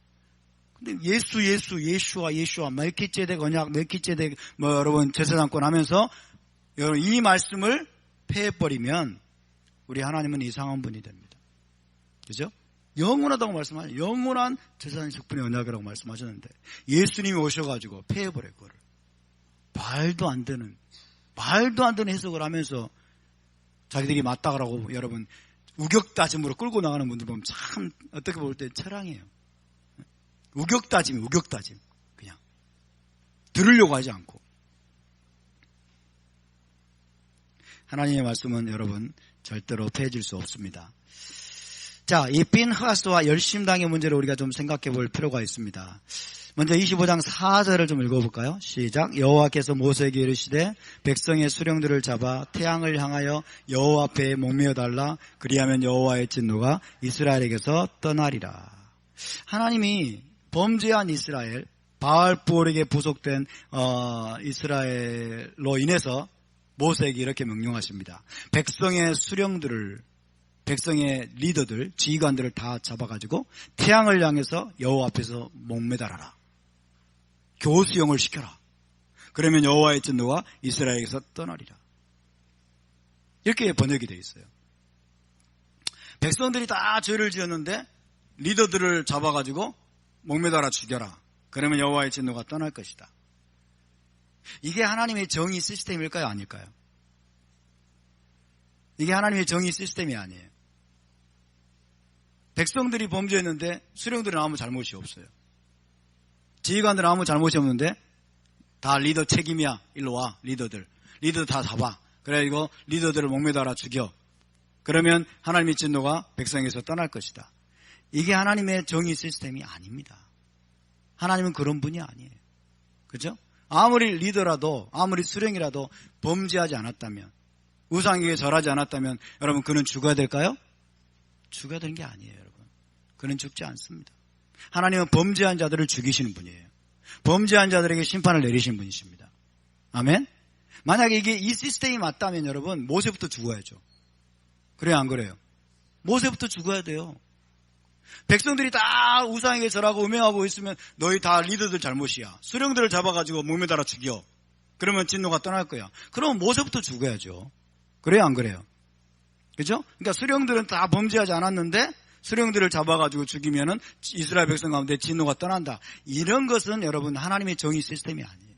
근데 예수아 멜키ጼ덱 언약 멜키ጼ덱 여러분 제사장권 하면서 여러분 이 말씀을 폐해버리면 우리 하나님은 이상한 분이 됩니다. 그죠? 영원하다고 말씀하셨죠. 영원한 제사장 직분의 언약이라고 말씀하셨는데 예수님이 오셔가지고 폐해버려요. 그거를. 말도 안 되는 해석을 하면서 자기들이 맞다고 여러분 우격다짐으로 끌고 나가는 분들 보면 참 어떻게 볼 때 철량해요. 우격다짐 그냥 들으려고 하지 않고. 하나님의 말씀은 여러분 절대로 폐해질 수 없습니다. 자, 이 핀하스와 열심당의 문제를 우리가 좀 생각해 볼 필요가 있습니다. 먼저 25장 4절을 좀 읽어볼까요? 시작. 여호와께서 모세에게 이르시되 백성의 수령들을 잡아 태양을 향하여 여호와 앞에 목매어 달라. 그리하면 여호와의 진노가 이스라엘에게서 떠나리라. 하나님이 범죄한 이스라엘, 바알부올에게 부속된 이스라엘로 인해서 모세에게 이렇게 명령하십니다. 백성의 수령들을 백성의 리더들, 지휘관들을 다 잡아가지고 태양을 향해서 여호와 앞에서 목매달아라. 교수형을 시켜라. 그러면 여호와의 진노가 이스라엘에게서 떠나리라. 이렇게 번역이 되어 있어요. 백성들이 다 죄를 지었는데 리더들을 잡아가지고 목매달아 죽여라. 그러면 여호와의 진노가 떠날 것이다. 이게 하나님의 정의 시스템일까요? 아닐까요? 이게 하나님의 정의 시스템이 아니에요. 백성들이 범죄했는데 수령들은 아무 잘못이 없어요. 지휘관들은 아무 잘못이 없는데 다 리더 책임이야. 일로 와. 리더들 다 잡아. 그래가지고 리더들을 목매달아 죽여. 그러면 하나님의 진노가 백성에서 떠날 것이다. 이게 하나님의 정의 시스템이 아닙니다. 하나님은 그런 분이 아니에요. 그죠? 아무리 리더라도 아무리 수령이라도 범죄하지 않았다면 우상에게 절하지 않았다면 여러분 그는 죽어야 될까요? 죽어야 되는 게 아니에요. 여러분 그는 죽지 않습니다. 하나님은 범죄한 자들을 죽이시는 분이에요. 범죄한 자들에게 심판을 내리시는 분이십니다. 아멘. 만약에 이게 이 시스템이 맞다면 여러분 모세부터 죽어야죠. 그래요 안 그래요? 모세부터 죽어야 돼요. 백성들이 다 우상에게 절하고 음행하고 있으면 너희 다 리더들 잘못이야. 수령들을 잡아가지고 목매달아 죽여. 그러면 진노가 떠날 거야. 그러면 모세부터 죽어야죠. 그래요 안 그래요? 그죠? 그러니까 수령들은 다 범죄하지 않았는데 수령들을 잡아가지고 죽이면은 이스라엘 백성 가운데 진노가 떠난다. 이런 것은 여러분 하나님의 정의 시스템이 아니에요.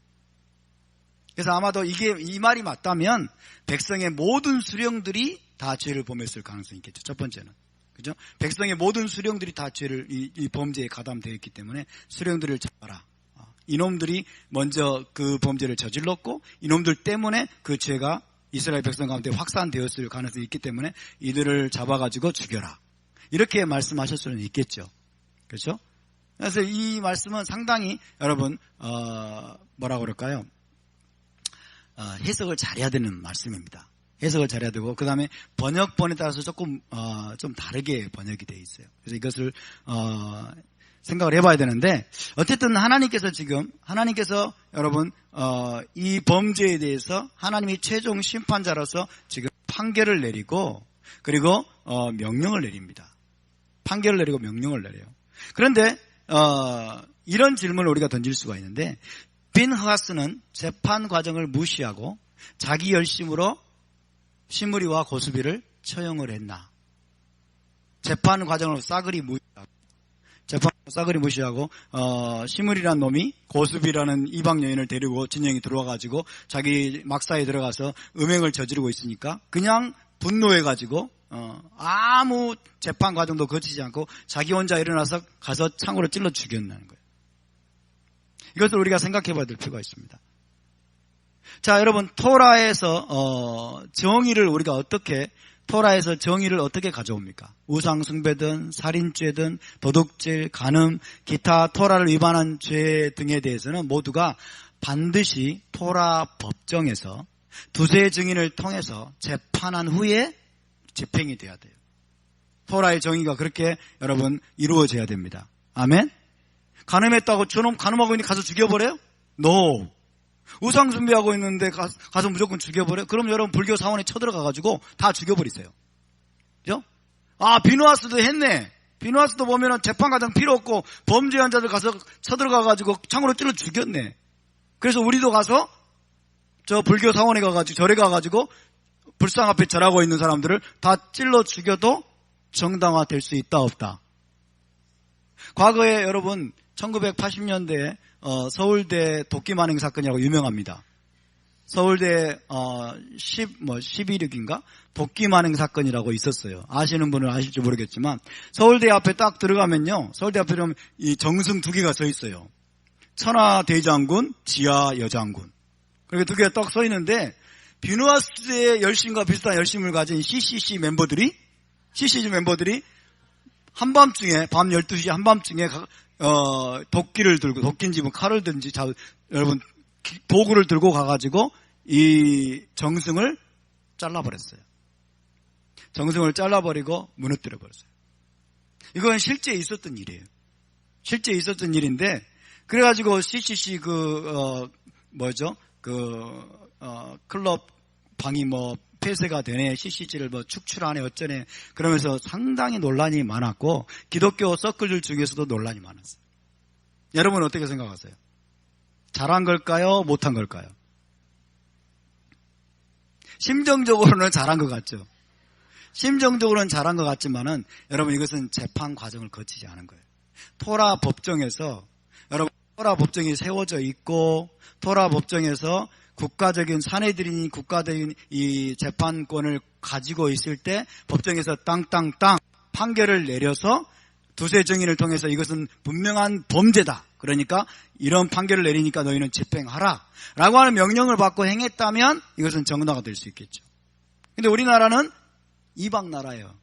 그래서 아마도 이 말이 맞다면 백성의 모든 수령들이 다 죄를 범했을 가능성이 있겠죠. 첫 번째는. 그죠? 백성의 모든 수령들이 다 죄를 이 범죄에 가담되어 있기 때문에 수령들을 잡아라. 이놈들이 먼저 그 범죄를 저질렀고 이놈들 때문에 그 죄가 이스라엘 백성 가운데 확산되었을 가능성이 있기 때문에 이들을 잡아가지고 죽여라. 이렇게 말씀하실 수는 있겠죠. 그렇죠? 그래서 이 말씀은 상당히 여러분 뭐라고 그럴까요? 해석을 잘해야 되는 말씀입니다. 해석을 잘해야 되고 그 다음에 번역본에 따라서 조금 좀 다르게 번역이 되어 있어요. 그래서 이것을 생각을 해봐야 되는데 어쨌든 하나님께서 여러분 이 범죄에 대해서 하나님이 최종 심판자로서 지금 판결을 내리고 그리고 명령을 내립니다. 판결을 내리고 명령을 내려요. 그런데 이런 질문을 우리가 던질 수가 있는데 빈하스는 재판 과정을 무시하고 자기 열심으로 시므리와 고수비를 처형을 했나? 재판 과정을 싸그리 무시하고 시므리라는 놈이 고수비라는 이방 여인을 데리고 진영이 들어와가지고 자기 막사에 들어가서 음행을 저지르고 있으니까 그냥 분노해가지고 아무 재판 과정도 거치지 않고 자기 혼자 일어나서 가서 창으로 찔러 죽였다는 거예요. 이것을 우리가 생각해 봐야 될 필요가 있습니다. 자, 여러분, 토라에서 정의를 어떻게 가져옵니까? 우상숭배든 살인죄든 도둑질, 간음, 기타 토라를 위반한 죄 등에 대해서는 모두가 반드시 토라 법정에서 두세 증인을 통해서 재판한 후에 집행이 돼야 돼요. 토라의 정의가 그렇게 여러분 이루어져야 됩니다. 아멘? 간음했다고 저놈 간음하고 있니 가서 죽여버려요? No. 우상 숭배하고 있는데 가서 무조건 죽여버려요? 그럼 여러분 불교 사원에 쳐들어가가지고 다 죽여버리세요. 그죠? 비누아스도 했네. 비누아스도 보면은 재판 과정 필요 없고 범죄한 자들 가서 쳐들어가가지고 창으로 찔러 죽였네. 그래서 우리도 가서 저 불교 사원에 가가지고 절에 가가지고 불상 앞에 절하고 있는 사람들을 다 찔러 죽여도 정당화될 수 있다 없다. 과거에 여러분 1980년대에 서울대 도끼 만행 사건이라고 유명합니다. 서울대 11.6인가 도끼 만행 사건이라고 있었어요. 아시는 분은 아실지 모르겠지만 서울대 앞에 딱 들어가면요. 서울대 앞에 보면 이 정승 두 개가 서 있어요. 천하 대장군, 지하 여장군. 그렇게 두 개가 딱 서 있는데 비누아스의 열심과 비슷한 열심을 가진 CCC 멤버들이 한밤중에 밤 12시 한밤중에 도끼를 들고 도끼인지 뭐 칼을 든지 여러분 도구를 들고 가가지고 이 정승을 잘라버렸어요. 정승을 잘라버리고 무너뜨려 버렸어요. 이건 실제 있었던 일이에요. 실제 있었던 일인데 그래가지고 CCC 클럽 방이 폐쇄가 되네, CCC를 축출하네, 어쩌네, 그러면서 상당히 논란이 많았고, 기독교 서클들 중에서도 논란이 많았어요. 여러분 어떻게 생각하세요? 잘한 걸까요? 못한 걸까요? 심정적으로는 잘한 것 같죠? 심정적으로는 잘한 것 같지만은, 여러분 이것은 재판 과정을 거치지 않은 거예요. 토라 법정에서, 여러분, 토라 법정이 세워져 있고, 토라 법정에서 국가적인 사내들이니 국가적인 이 재판권을 가지고 있을 때 법정에서 땅땅땅 판결을 내려서 두세 증인을 통해서 이것은 분명한 범죄다. 그러니까 이런 판결을 내리니까 너희는 집행하라 라고 하는 명령을 받고 행했다면 이것은 정당화가 될 수 있겠죠. 근데 우리나라는 이방 나라예요.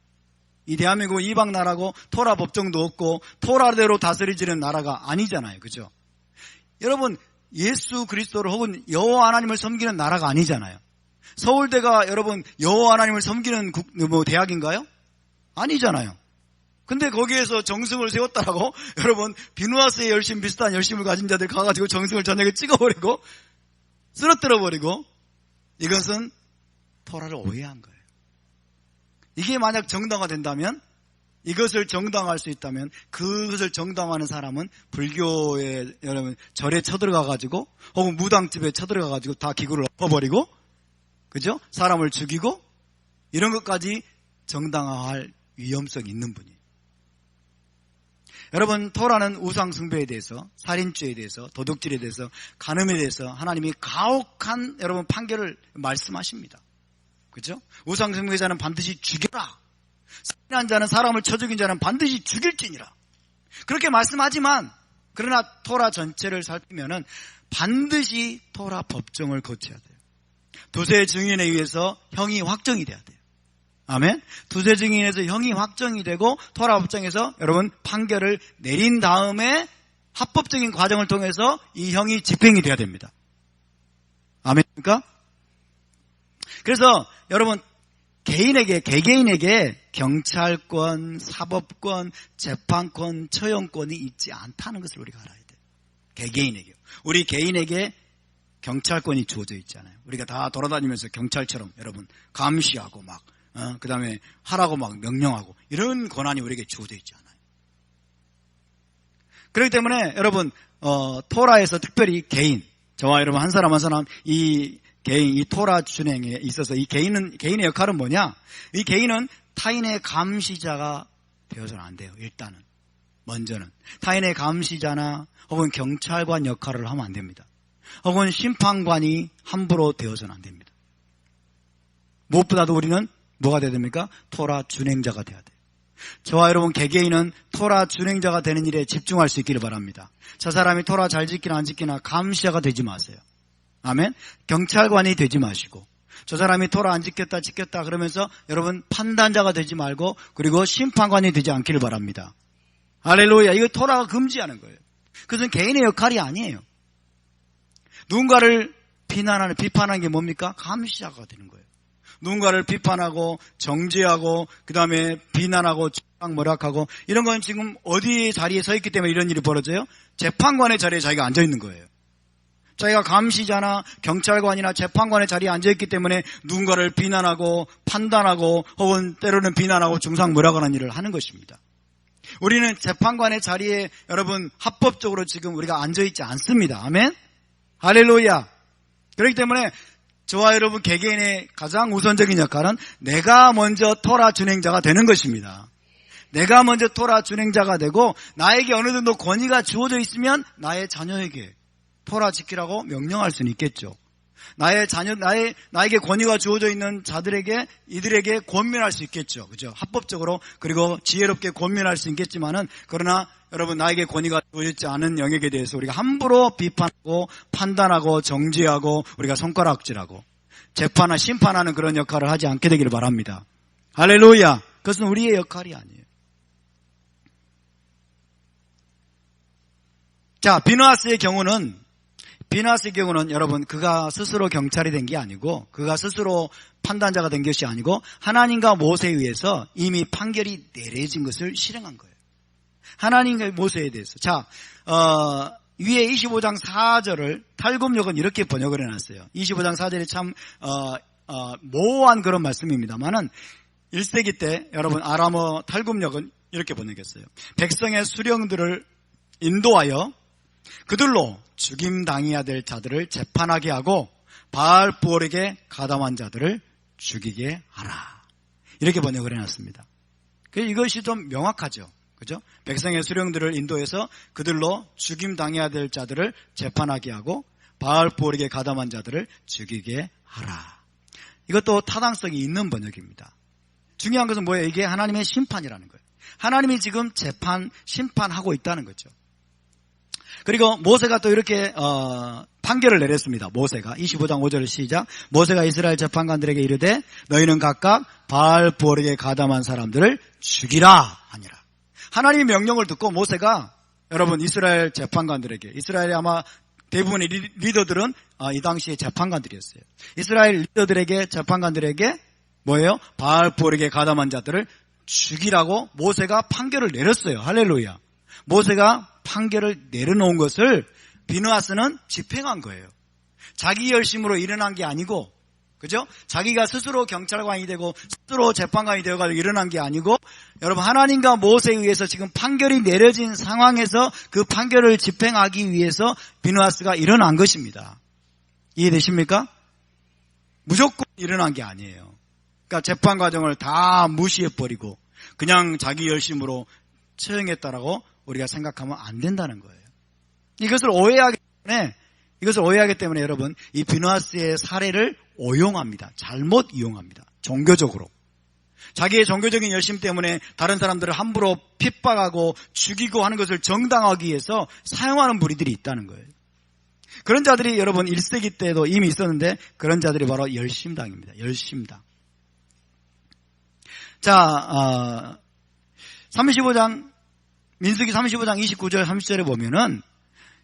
이 대한민국은 이방 나라고 토라 법정도 없고 토라대로 다스리지는 나라가 아니잖아요. 그죠? 여러분 예수 그리스도를 혹은 여호와 하나님을 섬기는 나라가 아니잖아요. 서울대가 여러분 여호와 하나님을 섬기는 대학인가요? 아니잖아요. 근데 거기에서 정승을 세웠다라고 여러분 비누아스의 열심 비슷한 열심을 가진 자들 가가지고 정승을 저녁에 찍어버리고 쓰러뜨려버리고 이것은 토라를 오해한 거예요. 이게 만약 정당화된다면 이것을 정당화할 수 있다면 그것을 정당화하는 사람은 불교에 여러분 절에 쳐들어가가지고 혹은 무당집에 쳐들어가가지고 다 기구를 엎어버리고 그죠? 사람을 죽이고 이런 것까지 정당화할 위험성이 있는 분이에요. 여러분 토라는 우상 숭배에 대해서 살인죄에 대해서 도둑질에 대해서 간음에 대해서 하나님이 가혹한 여러분 판결을 말씀하십니다. 그죠? 우상 숭배자는 반드시 죽여라. 살인한 자는 사람을 쳐 죽인 자는 반드시 죽일지니라. 그렇게 말씀하지만 그러나 토라 전체를 살피면은 반드시 토라 법정을 거쳐야 돼요. 두세 증인에 의해서 형이 확정이 돼야 돼요. 아멘. 두세 증인에서 형이 확정이 되고 토라 법정에서 여러분 판결을 내린 다음에 합법적인 과정을 통해서 이 형이 집행이 돼야 됩니다. 아멘입니까? 그래서 여러분 개개인에게 경찰권, 사법권, 재판권, 처형권이 있지 않다는 것을 우리가 알아야 돼요. 개개인에게. 우리 개인에게 경찰권이 주어져 있잖아요. 우리가 다 돌아다니면서 경찰처럼 여러분 감시하고 막 그 다음에 하라고 막 명령하고 이런 권한이 우리에게 주어져 있지 않아요. 그렇기 때문에 여러분 토라에서 특별히 개인, 저와 여러분 한 사람 한 사람 이 개인, 이 토라 준행에 있어서 이 개인의 역할은 뭐냐? 이 개인은 타인의 감시자가 되어서는 안 돼요. 일단은 먼저는 타인의 감시자나 혹은 경찰관 역할을 하면 안 됩니다. 혹은 심판관이 함부로 되어서는 안 됩니다. 무엇보다도 우리는 뭐가 돼야 됩니까? 토라 준행자가 돼야 돼요. 저와 여러분 개개인은 토라 준행자가 되는 일에 집중할 수 있기를 바랍니다. 저 사람이 토라 잘 지키나 안 지키나 감시자가 되지 마세요. 아멘. 경찰관이 되지 마시고 저 사람이 토라 안 지켰다 그러면서 여러분 판단자가 되지 말고 그리고 심판관이 되지 않기를 바랍니다. 할렐루야. 이거 토라가 금지하는 거예요. 그것은 개인의 역할이 아니에요. 누군가를 비판하는 게 뭡니까? 감시자가 되는 거예요. 누군가를 비판하고 정죄하고 그 다음에 비난하고 주장모략하고 이런 건 지금 어디 자리에 서 있기 때문에 이런 일이 벌어져요? 재판관의 자리에 자기가 앉아 있는 거예요. 자기가 감시자나 경찰관이나 재판관의 자리에 앉아있기 때문에 누군가를 비난하고 판단하고 혹은 때로는 비난하고 중상모략하는 일을 하는 것입니다. 우리는 재판관의 자리에 여러분 합법적으로 지금 우리가 앉아있지 않습니다. 아멘? 할렐루야. 그렇기 때문에 저와 여러분 개개인의 가장 우선적인 역할은 내가 먼저 토라 준행자가 되는 것입니다. 내가 먼저 토라 준행자가 되고 나에게 어느 정도 권위가 주어져 있으면 나의 자녀에게 토라 지키라고 명령할 수는 있겠죠. 나에게 권위가 주어져 있는 자들에게 이들에게 권면할 수 있겠죠. 그죠? 합법적으로 그리고 지혜롭게 권면할 수 있겠지만은 그러나 여러분 나에게 권위가 주어져 있지 않은 영역에 대해서 우리가 함부로 비판하고 판단하고 정죄하고 우리가 손가락질하고 재판하고 심판하는 그런 역할을 하지 않게 되기를 바랍니다. 할렐루야. 그것은 우리의 역할이 아니에요. 자, 비느하스의 경우는 여러분 그가 스스로 경찰이 된 게 아니고 그가 스스로 판단자가 된 것이 아니고 하나님과 모세에 의해서 이미 판결이 내려진 것을 실행한 거예요. 하나님과 모세에 대해서. 자, 위에 25장 4절을 탈굽역은 이렇게 번역을 해놨어요. 25장 4절이 참 모호한 그런 말씀입니다만은 1세기 때 여러분 아람어 탈굽역은 이렇게 번역했어요. 백성의 수령들을 인도하여 그들로 죽임당해야 될 자들을 재판하게 하고 바알부올에게 가담한 자들을 죽이게 하라. 이렇게 번역을 해놨습니다. 이것이 좀 명확하죠. 그죠? 백성의 수령들을 인도해서 그들로 죽임당해야 될 자들을 재판하게 하고 바알부올에게 가담한 자들을 죽이게 하라. 이것도 타당성이 있는 번역입니다. 중요한 것은 뭐예요? 이게 하나님의 심판이라는 거예요. 하나님이 지금 심판하고 있다는 거죠. 그리고 모세가 또 이렇게 판결을 내렸습니다. 모세가 25장 5절 시작. 모세가 이스라엘 재판관들에게 이르되 너희는 각각 바알부올에게 가담한 사람들을 죽이라 하니라. 하나님의 명령을 듣고 모세가 여러분 이스라엘 재판관들에게 이스라엘의 아마 대부분의 리더들은 이 당시에 재판관들이었어요. 이스라엘 리더들에게 재판관들에게 뭐예요? 바알부올에게 가담한 자들을 죽이라고 모세가 판결을 내렸어요. 할렐루야. 모세가 판결을 내려놓은 것을 비느하스는 집행한 거예요. 자기 열심으로 일어난 게 아니고, 그죠? 자기가 스스로 경찰관이 되고 스스로 재판관이 되어가지고 일어난 게 아니고 여러분 하나님과 모세에 의해서 지금 판결이 내려진 상황에서 그 판결을 집행하기 위해서 비느하스가 일어난 것입니다. 이해되십니까? 무조건 일어난 게 아니에요. 그러니까 재판 과정을 다 무시해버리고 그냥 자기 열심으로 처형했다라고 우리가 생각하면 안 된다는 거예요. 이것을 오해하기 때문에 여러분 이 비느하스의 사례를 오용합니다. 잘못 이용합니다. 종교적으로. 자기의 종교적인 열심 때문에 다른 사람들을 함부로 핍박하고 죽이고 하는 것을 정당화하기 위해서 사용하는 무리들이 있다는 거예요. 그런 자들이 여러분 1세기 때도 이미 있었는데 그런 자들이 바로 열심당입니다. 열심당. 자, 35장 민수기 35장 29절 30절에 보면은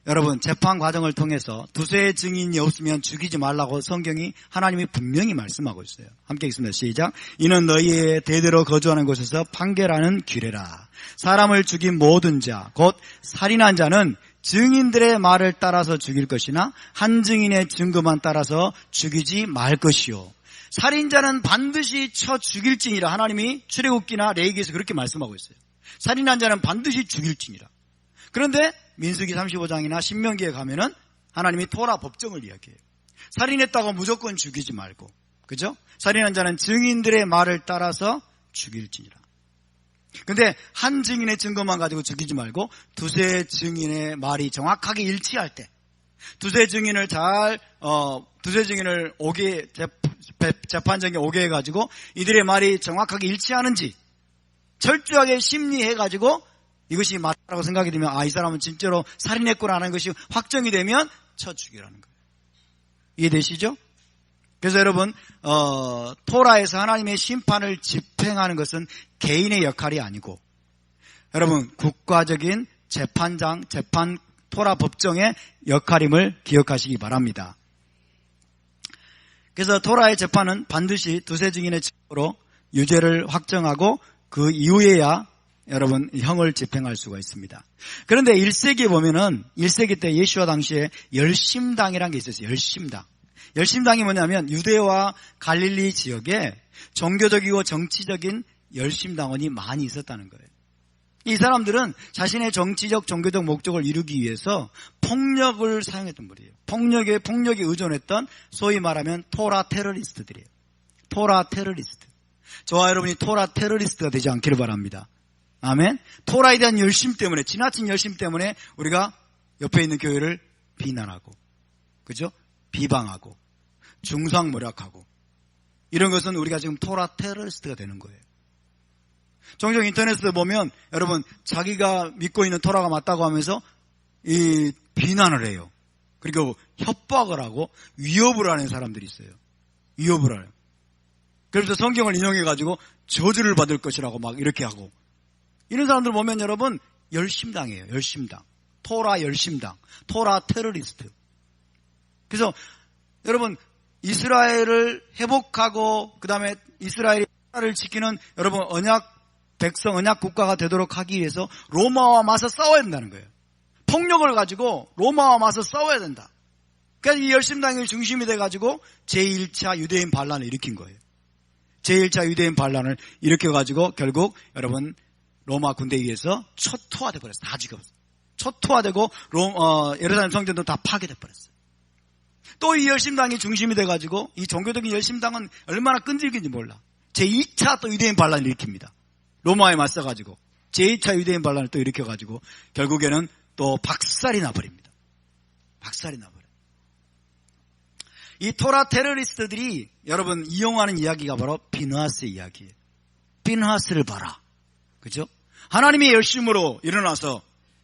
여러분 재판 과정을 통해서 두세 증인이 없으면 죽이지 말라고 성경이 하나님이 분명히 말씀하고 있어요. 함께 읽습니다. 시작. 이는 너희의 대대로 거주하는 곳에서 판결하는 규례라. 사람을 죽인 모든 자 곧 살인한 자는 증인들의 말을 따라서 죽일 것이나 한 증인의 증거만 따라서 죽이지 말 것이요. 살인자는 반드시 쳐 죽일지니라. 하나님이 출애굽기나 레위기에서 그렇게 말씀하고 있어요. 살인한 자는 반드시 죽일지니라. 그런데 민수기 35장이나 신명기에 가면은 하나님이 토라 법정을 이야기해요. 살인했다고 무조건 죽이지 말고, 그죠? 살인한 자는 증인들의 말을 따라서 죽일지니라. 근데 한 증인의 증거만 가지고 죽이지 말고 두세 증인의 말이 정확하게 일치할 때, 두세 증인을 오게 재판정에 오게 해가지고 이들의 말이 정확하게 일치하는지 철저하게 심리해가지고 이것이 맞다고 생각이 되면 이 사람은 진짜로 살인했구나라는 것이 확정이 되면 쳐 죽이라는 거예요. 이해되시죠? 그래서 여러분 토라에서 하나님의 심판을 집행하는 것은 개인의 역할이 아니고 여러분 국가적인 재판 토라 법정의 역할임을 기억하시기 바랍니다. 그래서 토라의 재판은 반드시 두세 증인의 증거로 유죄를 확정하고 그 이후에야 여러분 형을 집행할 수가 있습니다. 그런데 1세기에 보면은 1세기 때 예수와 당시에 열심당이라는 게 있었어요. 열심당. 열심당이 뭐냐면 유대와 갈릴리 지역에 종교적이고 정치적인 열심당원이 많이 있었다는 거예요. 이 사람들은 자신의 정치적 종교적 목적을 이루기 위해서 폭력을 사용했던 분이에요. 폭력에 의존했던 소위 말하면 토라 테러리스트들이에요. 토라 테러리스트. 저와 여러분이 토라 테러리스트가 되지 않기를 바랍니다. 아멘. 토라에 대한 열심 때문에, 지나친 열심 때문에 우리가 옆에 있는 교회를 비난하고, 그죠? 비방하고, 중상모략하고, 이런 것은 우리가 지금 토라 테러리스트가 되는 거예요. 종종 인터넷에 보면 여러분 자기가 믿고 있는 토라가 맞다고 하면서 이 비난을 해요. 그리고 협박을 하고 위협을 하는 사람들이 있어요. 위협을 해요. 그래서 성경을 인용해가지고 저주를 받을 것이라고 막 이렇게 하고, 이런 사람들 보면 여러분 열심당이에요. 열심당. 토라 열심당. 토라 테러리스트. 그래서 여러분 이스라엘을 회복하고 그 다음에 이스라엘이 나라를 지키는 여러분 백성 언약 국가가 되도록 하기 위해서 로마와 맞서 싸워야 된다는 거예요. 폭력을 가지고 로마와 맞서 싸워야 된다. 그래서 이 열심당이 중심이 돼가지고 제1차 유대인 반란을 일으킨 거예요. 제1차 유대인 반란을 일으켜가지고 결국 여러분 로마 군대에 의해서 초토화돼 버렸어요. 다 죽였어요. 초토화되고 예루살렘 성전도 다 파괴돼 버렸어요. 또 이 열심당이 중심이 돼가지고 이 종교적인 열심당은 얼마나 끈질긴지 몰라. 제2차 또 유대인 반란을 일으킵니다. 로마에 맞서가지고 제2차 유대인 반란을 또 일으켜가지고 결국에는 또 박살이 나버립니다. 박살이 나버려요. 이 토라 테러리스트들이 여러분 이용하는 이야기가 바로 비느하스의 이야기예요. 비느하스를 봐라. 그죠? 하나님의 열심으로 일어나서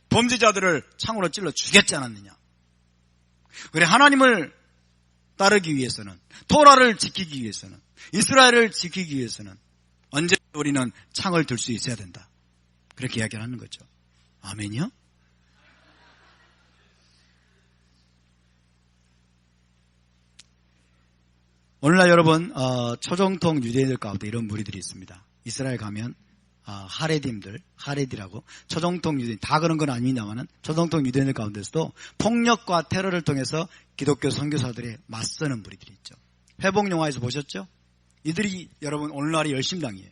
범죄자들을 창으로 찔러 죽였지 않았느냐. 그래, 하나님을 따르기 위해서는, 토라를 지키기 위해서는, 이스라엘을 지키기 위해서는 언제 우리는 창을 들 수 있어야 된다. 그렇게 이야기를 하는 거죠. 아멘이요? 오늘날 여러분 초정통 유대인들 가운데 이런 무리들이 있습니다. 이스라엘 가면 하레디라고 초정통 유대인, 다 그런 건 아닙니다만은 초정통 유대인들 가운데서도 폭력과 테러를 통해서 기독교 선교사들의 맞서는 무리들이 있죠. 회복 영화에서 보셨죠? 이들이 여러분 오늘날의 열심당이에요.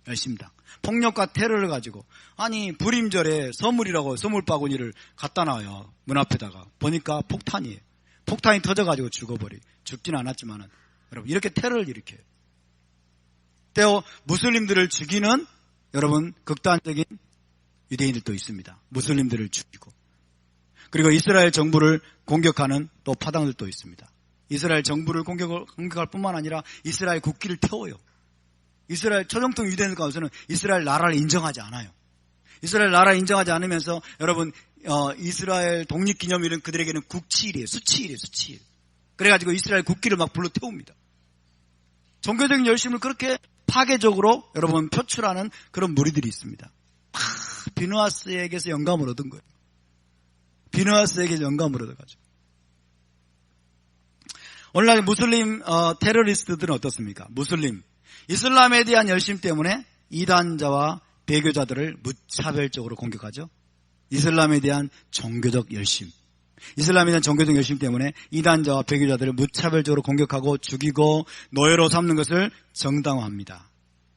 열심당. 폭력과 테러를 가지고, 아니 불임절에 선물이라고 선물 바구니를 갖다 놔요. 문 앞에다가 보니까 폭탄이에요. 폭탄이 터져가지고 죽지는 않았지만은 여러분 이렇게 테러를 일으켜요. 또 무슬림들을 죽이는 여러분 극단적인 유대인들도 있습니다. 무슬림들을 죽이고, 그리고 이스라엘 정부를 공격하는 또 파당들도 있습니다. 이스라엘 정부를 공격할 뿐만 아니라 이스라엘 국기를 태워요. 이스라엘 초정통 유대인들 가운데서는 이스라엘 나라를 인정하지 않아요. 이스라엘 나라를 인정하지 않으면서 여러분 이스라엘 독립기념일은 그들에게는 국치일이에요. 수치일이에요. 수치일. 그래가지고 이스라엘 국기를 막 불러 태웁니다. 종교적인 열심을 그렇게 파괴적으로 여러분 표출하는 그런 무리들이 있습니다. 비누아스에게서 영감을 얻은 거예요. 비누아스에게서 영감을 얻어가지고. 오늘날 무슬림 테러리스트들은 어떻습니까? 무슬림 이슬람에 대한 열심 때문에 이단자와 배교자들을 무차별적으로 공격하죠. 이슬람에 대한 종교적 열심, 이슬람에 대한 종교적 열심 때문에 이단자와 배교자들을 무차별적으로 공격하고 죽이고 노예로 삼는 것을 정당화합니다.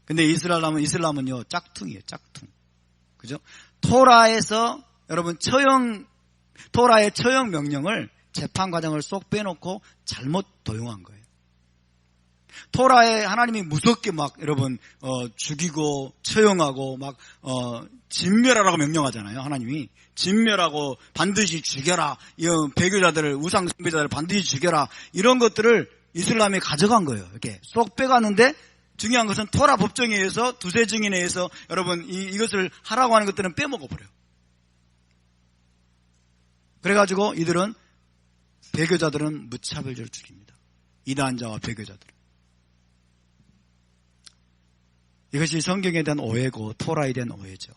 근데 이슬람은요 짝퉁이에요. 짝퉁. 그죠? 토라에서 여러분 토라의 처형 명령을 재판 과정을 쏙 빼놓고 잘못 도용한 거예요. 토라에 하나님이 무섭게 막 여러분 죽이고 처형하고 막 진멸하라고 명령하잖아요. 하나님이 진멸하고 반드시 죽여라. 이 배교자들을 우상 숭배자들을 반드시 죽여라. 이런 것들을 이슬람이 가져간 거예요. 이렇게 쏙 빼갔는데 중요한 것은 토라 법정에 의해서 두세 증인에 의해서 여러분 이것을 하라고 하는 것들은 빼먹어 버려요. 그래가지고 이들은 배교자들은 무차별적으로 죽입니다. 이단자와 배교자들은. 이것이 성경에 대한 오해고 토라에 대한 오해죠.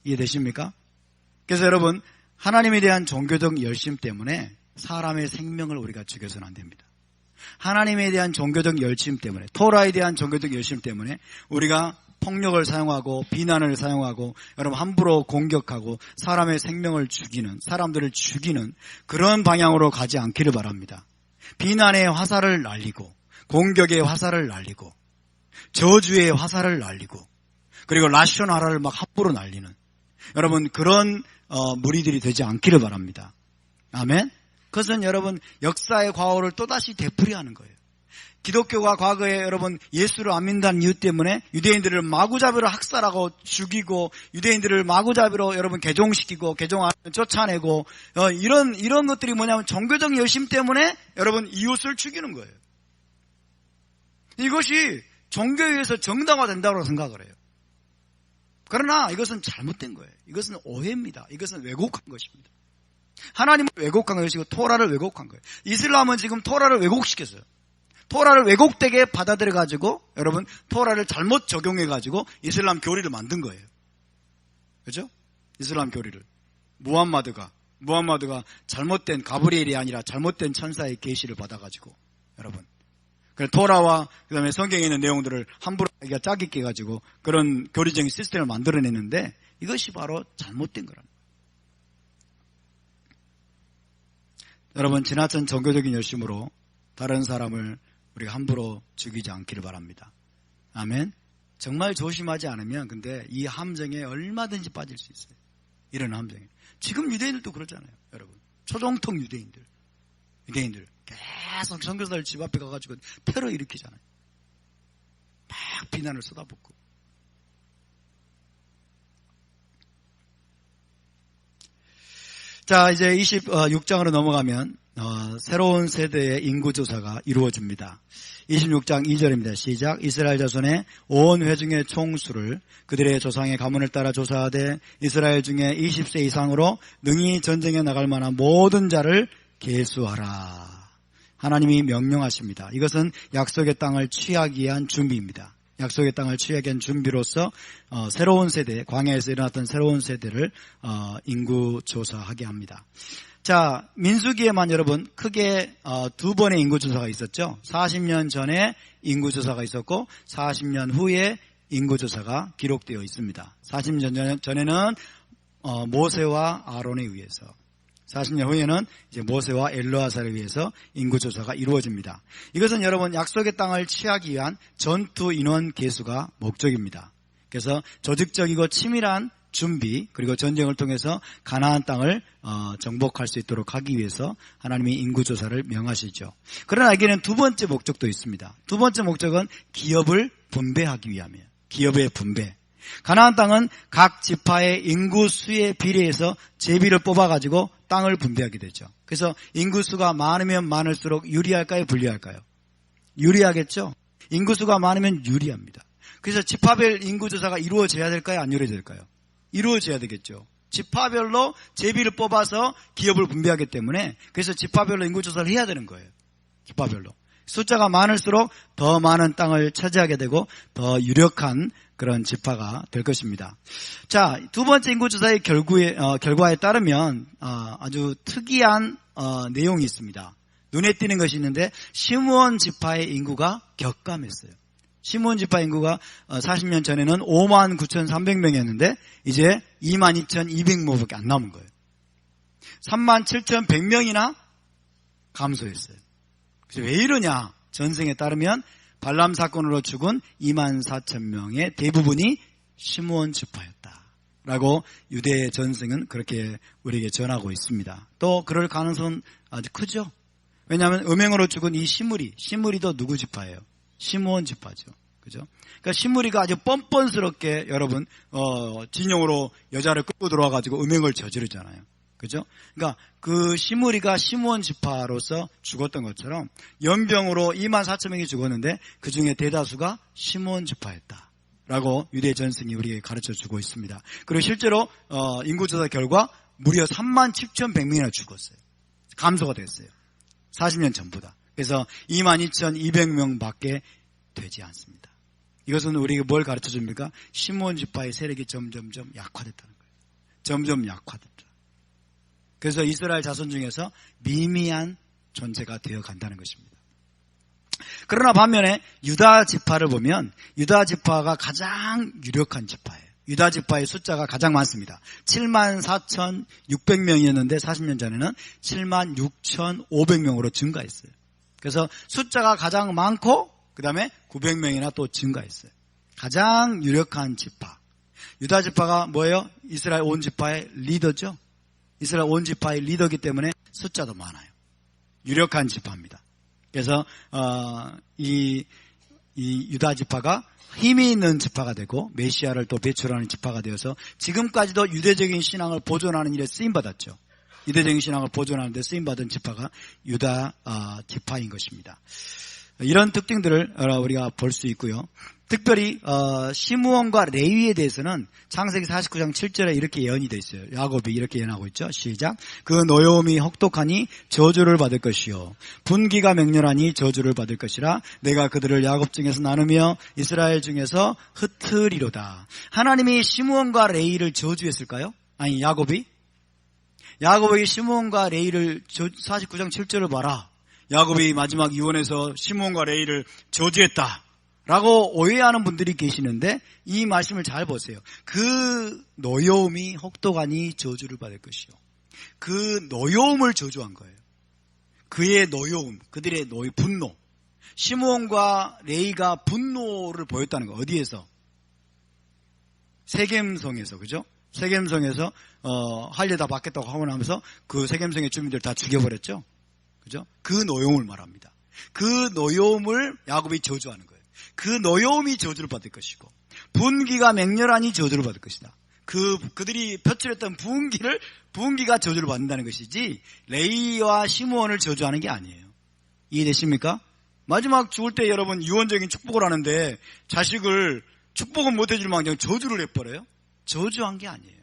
이해되십니까? 그래서 여러분 하나님에 대한 종교적 열심 때문에 사람의 생명을 우리가 죽여서는 안 됩니다. 하나님에 대한 종교적 열심 때문에 토라에 대한 종교적 열심 때문에 우리가 폭력을 사용하고 비난을 사용하고 여러분 함부로 공격하고 사람의 생명을 죽이는 사람들을 죽이는 그런 방향으로 가지 않기를 바랍니다. 비난의 화살을 날리고 공격의 화살을 날리고 저주의 화살을 날리고 그리고 라쇼나라를 막 함부로 날리는 여러분 그런 무리들이 되지 않기를 바랍니다. 아멘. 그것은 여러분 역사의 과오를 또다시 되풀이하는 거예요. 기독교가 과거에 여러분 예수를 안 믿는다는 이유 때문에 유대인들을 마구잡이로 학살하고 죽이고 유대인들을 마구잡이로 여러분 개종시키고 개종 안 쫓아내고 이런 것들이 뭐냐면 종교적 열심 때문에 여러분 이웃을 죽이는 거예요. 이것이 종교에 의해서 정당화된다고 생각을 해요. 그러나 이것은 잘못된 거예요. 이것은 오해입니다. 이것은 왜곡한 것입니다. 하나님을 왜곡한 것이고 토라를 왜곡한 거예요. 이슬람은 지금 토라를 왜곡시켰어요. 토라를 왜곡되게 받아들여가지고 여러분 토라를 잘못 적용해가지고 이슬람 교리를 만든 거예요. 그렇죠? 이슬람 교리를 무함마드가 잘못된 가브리엘이 아니라 잘못된 천사의 계시를 받아가지고 여러분 토라와 그다음에 성경에 있는 내용들을 함부로 자기가 짜깁게 해가지고 그런 교리적인 시스템을 만들어내는데 이것이 바로 잘못된 거랍니다. 여러분 지나친 종교적인 열심으로 다른 사람을 우리가 함부로 죽이지 않기를 바랍니다. 아멘. 정말 조심하지 않으면 근데 이 함정에 얼마든지 빠질 수 있어요. 이런 함정에. 지금 유대인들도 그러잖아요. 여러분 초정통 유대인들 계속 선교사들 집 앞에 가가지고 테러 일으키잖아요. 막 비난을 쏟아붓고. 자, 이제 26장으로 넘어가면 새로운 세대의 인구조사가 이루어집니다. 26장 2절입니다. 시작. 이스라엘 자손의 온 회중의 총수를 그들의 조상의 가문을 따라 조사하되 이스라엘 중에 20세 이상으로 능히 전쟁에 나갈 만한 모든 자를 계수하라. 하나님이 명령하십니다. 이것은 약속의 땅을 취하기 위한 준비입니다. 약속의 땅을 취하기 위한 준비로서 새로운 세대, 광야에서 일어났던 새로운 세대를 인구조사하게 합니다. 자, 민수기에만 여러분 크게 두 번의 인구조사가 있었죠. 40년 전에 인구조사가 있었고 40년 후에 인구조사가 기록되어 있습니다. 40년 전에는 모세와 아론에 의해서 40년 후에는 이제 모세와 엘르아사에 의해서 인구조사가 이루어집니다. 이것은 여러분 약속의 땅을 취하기 위한 전투 인원 계수가 목적입니다. 그래서 조직적이고 치밀한 준비 그리고 전쟁을 통해서 가나안 땅을 정복할 수 있도록 하기 위해서 하나님이 인구조사를 명하시죠. 그러나 여기에는 두 번째 목적도 있습니다. 두 번째 목적은 기업을 분배하기 위함이에요. 기업의 분배. 가나안 땅은 각 지파의 인구수에 비례해서 제비를 뽑아가지고 땅을 분배하게 되죠. 그래서 인구수가 많으면 많을수록 유리할까요? 불리할까요? 유리하겠죠. 인구수가 많으면 유리합니다. 그래서 지파별 인구조사가 이루어져야 될까요? 안 이루어져야 될까요? 이루어져야 되겠죠. 지파별로 제비를 뽑아서 기업을 분배하기 때문에 그래서 지파별로 인구조사를 해야 되는 거예요. 지파별로. 숫자가 많을수록 더 많은 땅을 차지하게 되고 더 유력한 그런 지파가 될 것입니다. 자, 두 번째 인구조사의 결과에 따르면 아주 특이한 내용이 있습니다. 눈에 띄는 것이 있는데 시므온 지파의 인구가 격감했어요. 시므온 지파 인구가 40년 전에는 59,300명이었는데 이제 22,200명밖에 안 남은 거예요. 37,100명이나 감소했어요. 그래서 왜 이러냐? 전승에 따르면 발람 사건으로 죽은 24,000명의 대부분이 시므온 지파였다라고 유대 전승은 그렇게 우리에게 전하고 있습니다. 또 그럴 가능성은 아주 크죠. 왜냐하면 음행으로 죽은 이 시므리도 누구 지파예요? 시므온 지파죠. 그죠? 그러니까 시므리가 아주 뻔뻔스럽게 여러분 진영으로 여자를 끌고 들어와가지고 음행을 저지르잖아요. 그죠? 그러니까 그 시므리가 시므온 지파로서 죽었던 것처럼 연병으로 24,000명이 죽었는데 그 중에 대다수가 시므온 지파였다라고 유대 전승이 우리에게 가르쳐주고 있습니다. 그리고 실제로 인구조사 결과 무려 37,100명이나 죽었어요. 감소가 됐어요. 40년 전보다. 그래서 22,200명밖에 되지 않습니다. 이것은 우리에게 뭘 가르쳐줍니까? 시므온 지파의 세력이 점점점 약화됐다는 거예요. 점점 약화됐다. 그래서 이스라엘 자손 중에서 미미한 존재가 되어 간다는 것입니다. 그러나 반면에 유다 지파를 보면 유다 지파가 가장 유력한 지파예요. 유다 지파의 숫자가 가장 많습니다. 74,600명이었는데 40년 전에는 76,500명으로 증가했어요. 그래서 숫자가 가장 많고 그 다음에 900명이나 또 증가했어요. 가장 유력한 지파. 유다 지파가 뭐예요? 이스라엘 온 지파의 리더죠. 이스라엘 온 지파의 리더이기 때문에 숫자도 많아요. 유력한 지파입니다. 그래서 이 유다 지파가 힘이 있는 지파가 되고 메시아를 또 배출하는 지파가 되어서 지금까지도 유대적인 신앙을 보존하는 일에 쓰임받았죠. 유대적인 신앙을 보존하는 데 쓰임받은 지파가 유다 지파인 것입니다. 이런 특징들을 우리가 볼 수 있고요. 특별히 시므온과 레위에 대해서는 창세기 49장 7절에 이렇게 예언이 되어 있어요. 야곱이 이렇게 예언하고 있죠. 시작. 그 노여움이 혹독하니 저주를 받을 것이요 분기가 맹렬하니 저주를 받을 것이라 내가 그들을 야곱 중에서 나누며 이스라엘 중에서 흩으리로다. 하나님이 시므온과 레위를 저주했을까요? 아니 야곱이 시므온과 레위를 49장 7절을 봐라. 야곱이 마지막 유언에서 시므온과 레위를 저주했다 라고 오해하는 분들이 계시는데 이 말씀을 잘 보세요. 그 노여움이 혹독하니 저주를 받을 것이요. 그 노여움을 저주한 거예요. 그의 노여움, 그들의 분노. 시므온과 레위가 분노를 보였다는 거. 어디에서? 세겜성에서, 그죠? 세겜성에서 할례 다 받겠다고 하고 나면서 그 세겜성의 주민들 다 죽여버렸죠. 그죠? 그 노여움을 말합니다. 그 노여움을 야곱이 저주하는 거예요. 그 노여움이 저주를 받을 것이고 분기가 맹렬하니 저주를 받을 것이다. 그들이 표출했던 분기가 저주를 받는다는 것이지 레위와 시므온을 저주하는 게 아니에요. 이해되십니까? 마지막 죽을 때 여러분 유언적인 축복을 하는데 자식을 축복은 못 해줄 망정 저주를 해버려요? 저주한 게 아니에요.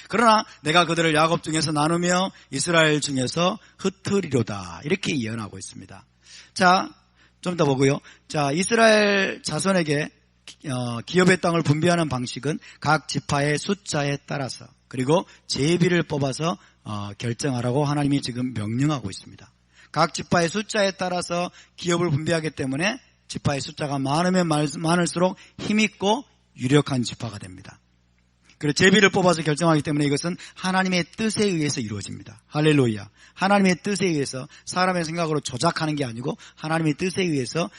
그러나 내가 그들을 야곱 중에서 나누며 이스라엘 중에서 흩으리로다. 이렇게 예언하고 있습니다. 자, 좀 더 보고요. 자, 이스라엘 자손에게 기업의 땅을 분배하는 방식은 각 지파의 숫자에 따라서 그리고 제비를 뽑아서 결정하라고 하나님이 지금 명령하고 있습니다. 각 지파의 숫자에 따라서 기업을 분배하기 때문에 지파의 숫자가 많으면 많을수록 힘있고 유력한 지파가 됩니다. 그리고 제비를 뽑아서 결정하기 때문에 이것은 하나님의 뜻에 의해서 이루어집니다. 할렐루야. 하나님의 뜻에 의해서 사람의 생각으로 조작하는 게 아니고 하나님의 뜻에 의해서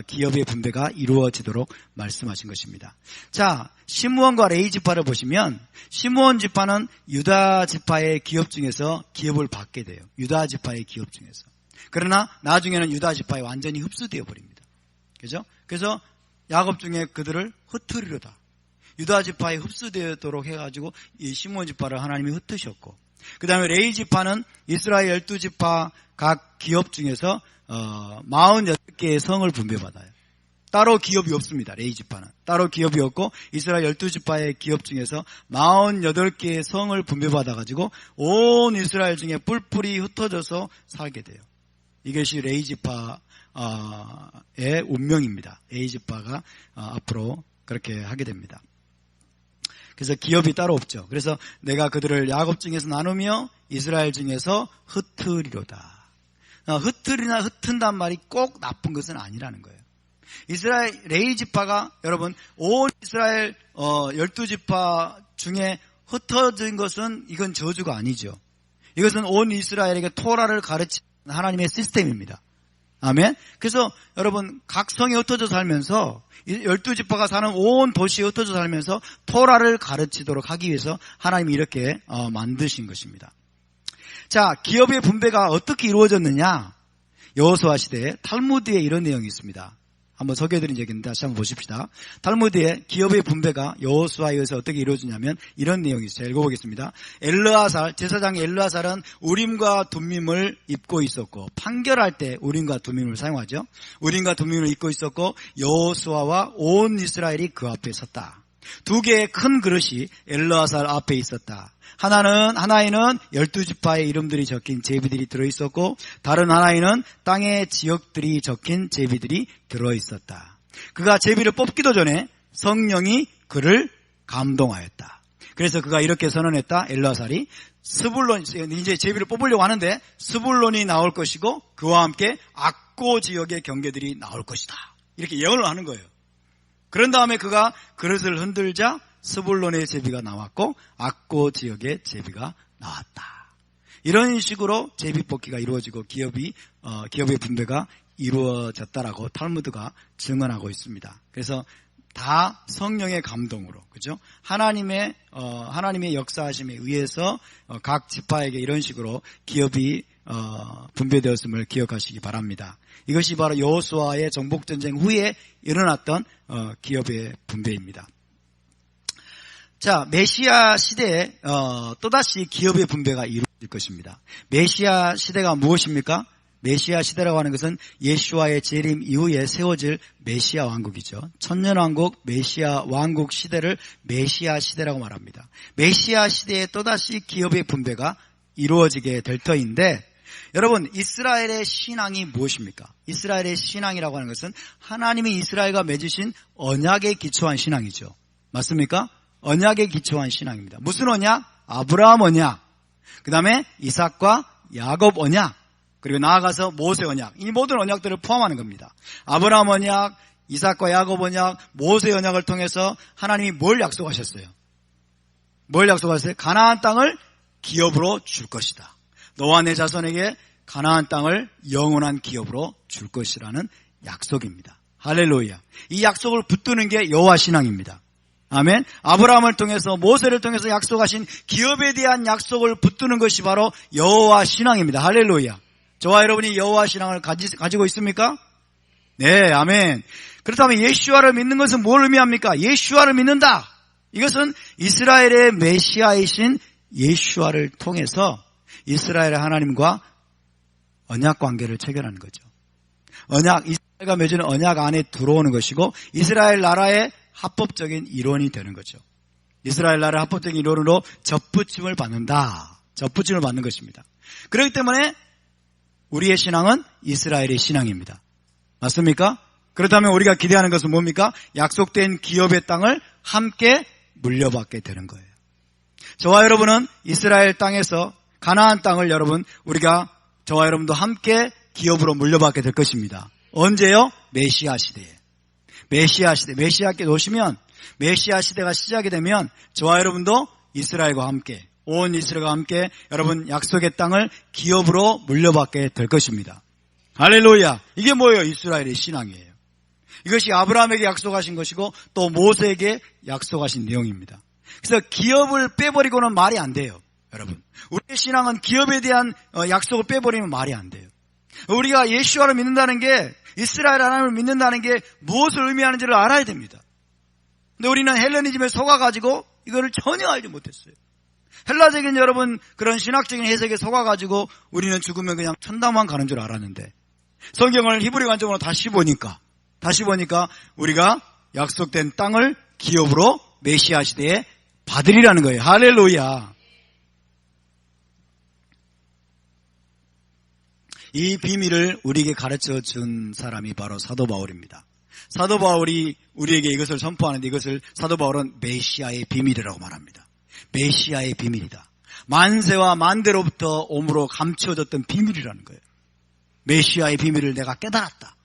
기업의 분배가 이루어지도록 말씀하신 것입니다. 자, 시므온과 레위 지파를 보시면 시므온 지파는 유다 지파의 기업 중에서 기업을 받게 돼요. 유다 지파의 기업 중에서. 그러나 나중에는 유다 지파에 완전히 흡수되어 버립니다. 그죠? 그래서 야곱 중에 그들을 흩으리로다. 유다 지파에 흡수되도록 해가지고 이 시므온 지파를 하나님이 흩으셨고 그 다음에 레위 지파는 이스라엘 12지파 각 기업 중에서 48개의 성을 분배받아요. 따로 기업이 없습니다. 레위지파는. 따로 기업이 없고 이스라엘 12지파의 기업 중에서 48개의 성을 분배받아가지고 온 이스라엘 중에 뿔뿔이 흩어져서 살게 돼요. 이것이 레위지파의 운명입니다. 레위지파가 앞으로 그렇게 하게 됩니다. 그래서 기업이 따로 없죠. 그래서 내가 그들을 야곱 중에서 나누며 이스라엘 중에서 흩으리로다. 흩으리나 흩은단 말이 꼭 나쁜 것은 아니라는 거예요. 이스라엘 레위지파가 여러분 온 이스라엘 12지파 중에 흩어진 것은 이건 저주가 아니죠. 이것은 온 이스라엘에게 토라를 가르치는 하나님의 시스템입니다. 아멘. 그래서 여러분 각 성에 흩어져 살면서 12지파가 사는 온 도시에 흩어져 살면서 토라를 가르치도록 하기 위해서 하나님이 이렇게 만드신 것입니다. 자, 기업의 분배가 어떻게 이루어졌느냐? 여호수아 시대에 탈무드에 이런 내용이 있습니다. 한번 소개해드린 적이 있는데 다시 한번 보십시다. 탈무드에 기업의 분배가 여호수아에 의해서 어떻게 이루어지냐면 이런 내용이 있어요. 읽어보겠습니다. 엘르아살, 제사장 엘르아살은 우림과 둠밈을 입고 있었고 판결할 때 우림과 둠밈을 사용하죠. 우림과 둠밈을 입고 있었고 여호수아와 온 이스라엘이 그 앞에 섰다. 두 개의 큰 그릇이 엘르아살 앞에 있었다. 하나에는 12지파의 이름들이 적힌 제비들이 들어있었고 다른 하나에는 땅의 지역들이 적힌 제비들이 들어있었다. 그가 제비를 뽑기도 전에 성령이 그를 감동하였다. 그래서 그가 이렇게 선언했다. 엘르아살이 스불론, 이제 제비를 뽑으려고 하는데 스불론이 나올 것이고 그와 함께 악고 지역의 경계들이 나올 것이다. 이렇게 예언을 하는 거예요. 그런 다음에 그가 그릇을 흔들자 스불론의 제비가 나왔고 악고 지역의 제비가 나왔다. 이런 식으로 제비 뽑기가 이루어지고 기업의 분배가 이루어졌다라고 탈무드가 증언하고 있습니다. 그래서 다 성령의 감동으로, 그죠? 하나님의 역사하심에 의해서 각 지파에게 이런 식으로 기업이 분배되었음을 기억하시기 바랍니다. 이것이 바로 여호수아의 정복전쟁 후에 일어났던 기업의 분배입니다. 자, 메시아 시대에 또다시 기업의 분배가 이루어질 것입니다. 메시아 시대가 무엇입니까? 메시아 시대라고 하는 것은 예수와의 재림 이후에 세워질 메시아 왕국이죠. 천년왕국 메시아 왕국 시대를 메시아 시대라고 말합니다. 메시아 시대에 또다시 기업의 분배가 이루어지게 될 터인데 여러분 이스라엘의 신앙이 무엇입니까? 이스라엘의 신앙이라고 하는 것은 하나님이 이스라엘과 맺으신 언약에 기초한 신앙이죠. 맞습니까? 언약에 기초한 신앙입니다. 무슨 언약? 아브라함 언약, 그 다음에 이삭과 야곱 언약, 그리고 나아가서 모세 언약. 이 모든 언약들을 포함하는 겁니다. 아브라함 언약, 이삭과 야곱 언약, 모세 언약을 통해서 하나님이 뭘 약속하셨어요? 뭘 약속하셨어요? 가나안 땅을 기업으로 줄 것이다. 너와 내 자손에게 가나안 땅을 영원한 기업으로 줄 것이라는 약속입니다. 할렐루야. 이 약속을 붙드는 게 여호와 신앙입니다. 아멘. 아브라함을 통해서 모세를 통해서 약속하신 기업에 대한 약속을 붙드는 것이 바로 여호와 신앙입니다. 할렐루야. 저와 여러분이 여호와 신앙을 가지고 있습니까? 네, 아멘. 그렇다면 예수와를 믿는 것은 뭘 의미합니까? 예수와를 믿는다. 이것은 이스라엘의 메시아이신 예수와를 통해서 이스라엘의 하나님과 언약 관계를 체결하는 거죠. 이스라엘과 맺은 언약 안에 들어오는 것이고 이스라엘 나라의 합법적인 일원이 되는 거죠. 이스라엘 나라의 합법적인 일원으로 접붙임을 받는다. 접붙임을 받는 것입니다. 그렇기 때문에 우리의 신앙은 이스라엘의 신앙입니다. 맞습니까? 그렇다면 우리가 기대하는 것은 뭡니까? 약속된 기업의 땅을 함께 물려받게 되는 거예요. 저와 여러분은 이스라엘 땅에서 가나안 땅을 저와 여러분도 함께 기업으로 물려받게 될 것입니다. 언제요? 메시아 시대에. 메시아께 오시면 메시아 시대가 시작이 되면 저와 여러분도 이스라엘과 함께 온 이스라엘과 함께 여러분 약속의 땅을 기업으로 물려받게 될 것입니다. 할렐루야. 이게 뭐예요? 이스라엘의 신앙이에요. 이것이 아브라함에게 약속하신 것이고 또 모세에게 약속하신 내용입니다. 그래서 기업을 빼버리고는 말이 안 돼요. 여러분 우리의 신앙은 기업에 대한 약속을 빼버리면 말이 안 돼요. 우리가 예수와를 믿는다는 게 이스라엘 하나님을 믿는다는 게 무엇을 의미하는지를 알아야 됩니다. 근데 우리는 헬레니즘에 속아가지고 이거를 전혀 알지 못했어요. 헬라적인 여러분 그런 신학적인 해석에 속아가지고 우리는 죽으면 그냥 천당만 가는 줄 알았는데 성경을 히브리 관점으로 다시 보니까 우리가 약속된 땅을 기업으로 메시아 시대에 받으리라는 거예요. 할렐루야. 이 비밀을 우리에게 가르쳐 준 사람이 바로 사도 바울입니다. 사도 바울이 우리에게 이것을 선포하는데 이것을 사도 바울은 메시아의 비밀이라고 말합니다. 메시아의 비밀이다. 만세와 만대로부터 오므로 감추어졌던 비밀이라는 거예요. 메시아의 비밀을 내가 깨달았다.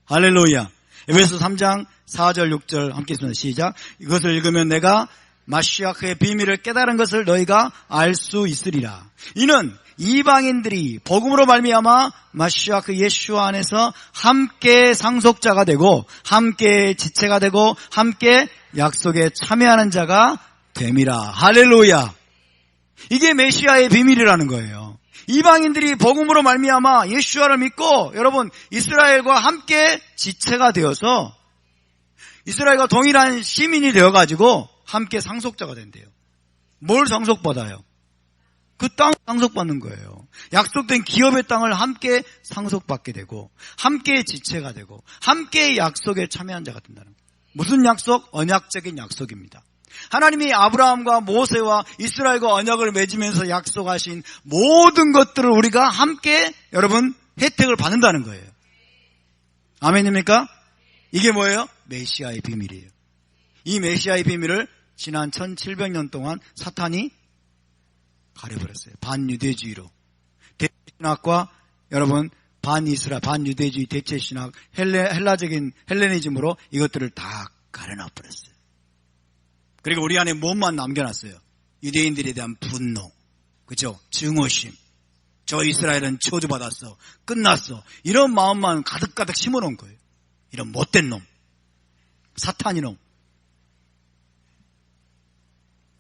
할렐루야. 에베소 3장 4절 6절 함께 읽습니다. 시작. 이것을 읽으면 내가 마시아크의 비밀을 깨달은 것을 너희가 알 수 있으리라. 이는 이방인들이 복음으로 말미암아 마시아크 예수와 안에서 함께 상속자가 되고 함께 지체가 되고 함께 약속에 참여하는 자가 됨이라. 할렐루야. 이게 메시아의 비밀이라는 거예요. 이방인들이 복음으로 말미암아 예수와를 믿고 여러분 이스라엘과 함께 지체가 되어서 이스라엘과 동일한 시민이 되어가지고 함께 상속자가 된대요. 뭘 상속받아요? 그 땅 상속받는 거예요. 약속된 기업의 땅을 함께 상속받게 되고 함께 지체가 되고 함께 약속에 참여한 자가 된다는 거예요. 무슨 약속? 언약적인 약속입니다. 하나님이 아브라함과 모세와 이스라엘과 언약을 맺으면서 약속하신 모든 것들을 우리가 함께 여러분 혜택을 받는다는 거예요. 아멘입니까? 이게 뭐예요? 메시아의 비밀이에요. 이 메시아의 비밀을 지난 1700년 동안 사탄이 가려버렸어요. 반유대주의로. 대체신학과 여러분 반이스라, 반유대주의, 대체신학, 헬라적인 헬레니즘으로 이것들을 다 가려놔버렸어요. 그리고 우리 안에 뭐만 남겨놨어요? 유대인들에 대한 분노, 그죠? 증오심. 저 이스라엘은 저주받았어. 끝났어. 이런 마음만 가득가득 심어놓은 거예요. 이런 못된 놈. 사탄이 놈.